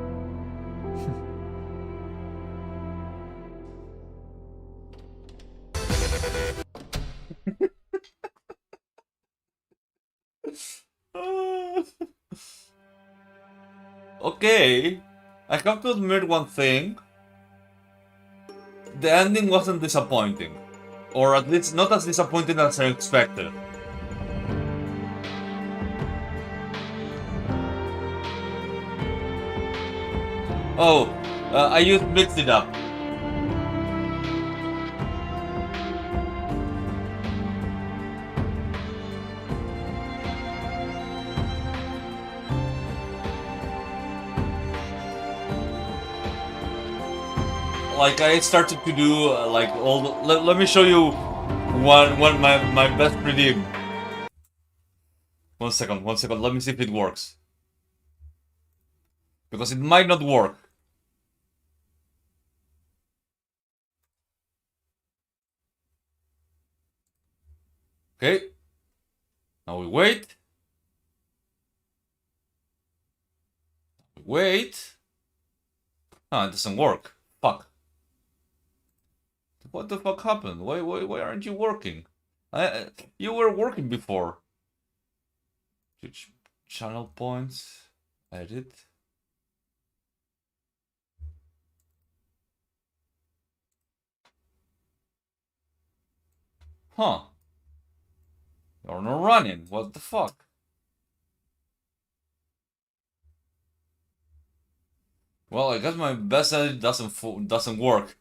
Okay, I have to admit one thing. The ending wasn't disappointing. Or at least not as disappointing as I expected. Oh, I used mixed it up. Like I started to do like all the, let me show you one my best redeem. One second, let me see if it works. Because it might not work. Okay. Now we wait. Wait. Oh, it doesn't work. Fuck. What the fuck happened? Why aren't you working? You were working before. Channel points. Edit. Huh. You're not running. What the fuck? Well, I guess my best edit doesn't work.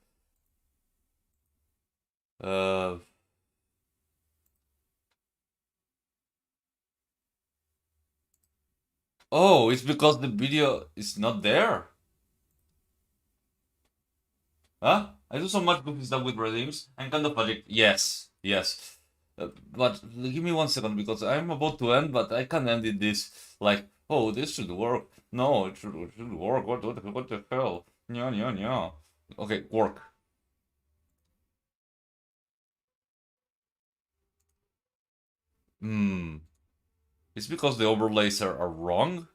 Oh, it's because the video is not there? Huh? I do so much goofy stuff with redeems. I'm kind of addict. Yes, yes. But give me 1 second because I'm about to end, but I can't end it this like, oh, this should work. No, it should work. What the hell? Yeah. Okay, work. It's because the overlays are wrong.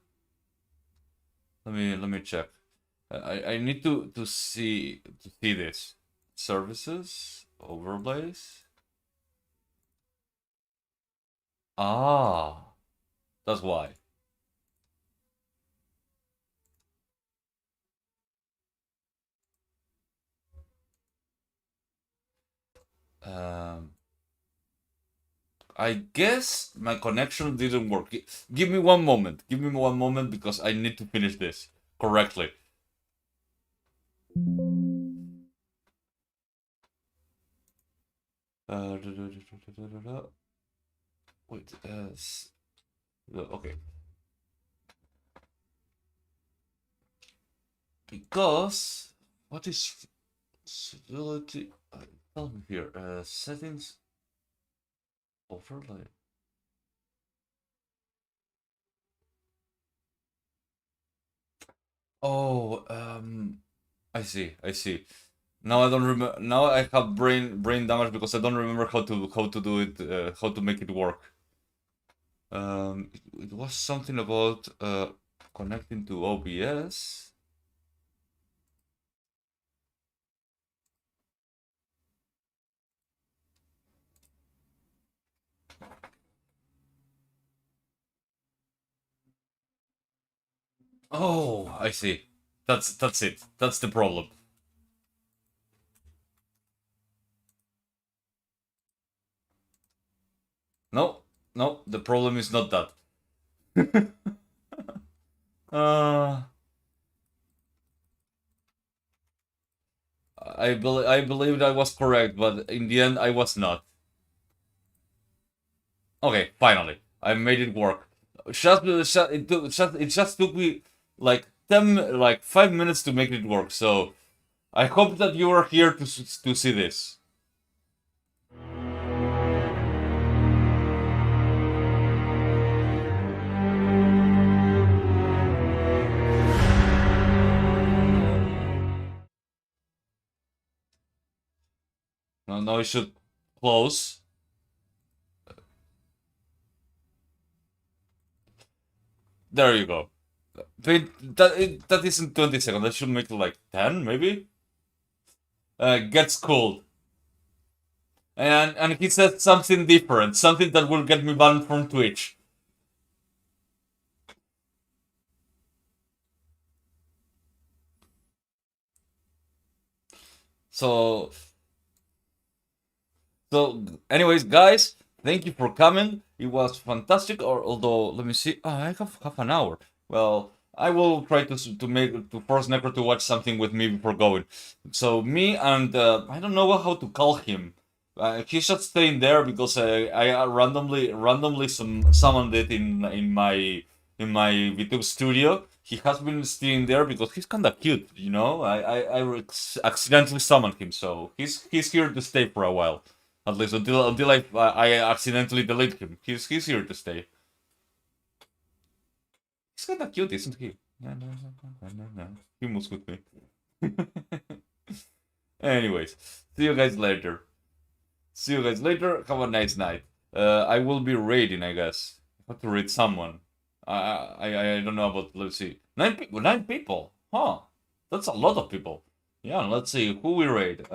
Let me check. I need to see this. Services, overlays. Ah, that's why. I guess my connection didn't work. Give me 1 moment. Give me 1 moment because I need to finish this correctly. Wait, okay. Because what is stability? Tell me here. Settings, overlay. Oh, I see. Now I don't remember. Now I have brain damage because I don't remember how to do it. How to make it work. It was something about connecting to OBS. Oh, I see. That's it. That's the problem. No, the problem is not that. I believed I was correct, but in the end I was not. Okay, finally, I made it work. It just took me like 5 minutes to make it work. So I hope that you are here to see this. Now it should close. There you go. That isn't 20 seconds. I should make it like 10, maybe. Gets cold. And he said something different, something that will get me banned from Twitch. So, anyways, guys, thank you for coming. It was fantastic. Although, let me see. Oh, I have half an hour. Well, I will try to force Necro to watch something with me before going. So me and I don't know how to call him. He's just staying there because I randomly summoned it in my VTube studio. He has been staying there because he's kind of cute, you know. I accidentally summoned him, so he's here to stay for a while, at least until I accidentally delete him. He's here to stay. He's kind of cute, isn't he? No. He moves with me. Anyways, see you guys later. Have a nice night. I will be raiding, I guess. I have to raid someone. I don't know about. Let's see. 9 people. Huh? That's a lot of people. Yeah, let's see who we raid.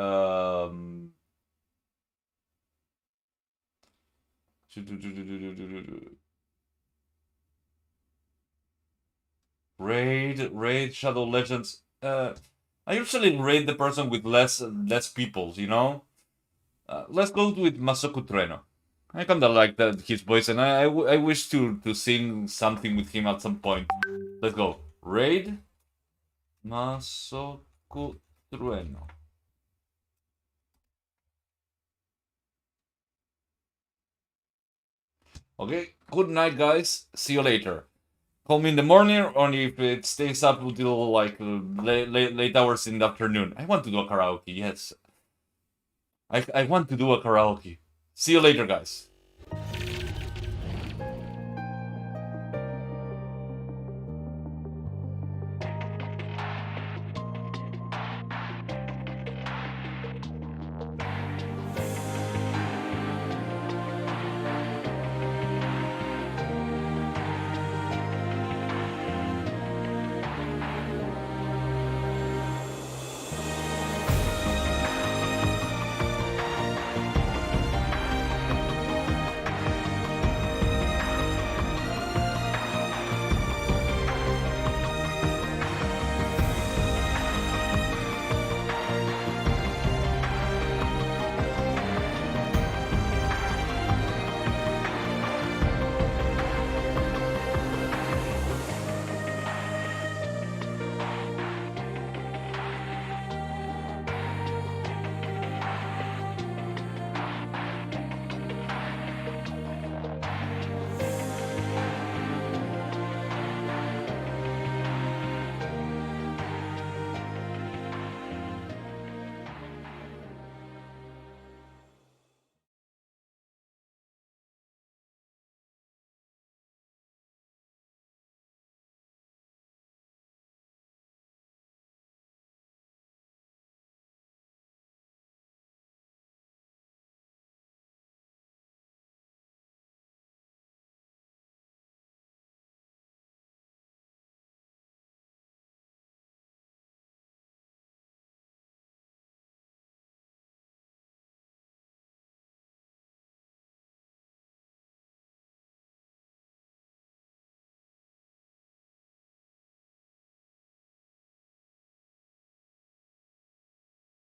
Raid Shadow Legends. I usually raid the person with less people, you know. Let's go with Masaku Trueno. I kinda like that his voice, and I wish to sing something with him at some point. Let's go. Raid Masaku Trueno. Okay, good night, guys. See you later. Call me in the morning, or if it stays up until like late hours in the afternoon. I want to do a karaoke. Yes, I want to do a karaoke. See you later, guys.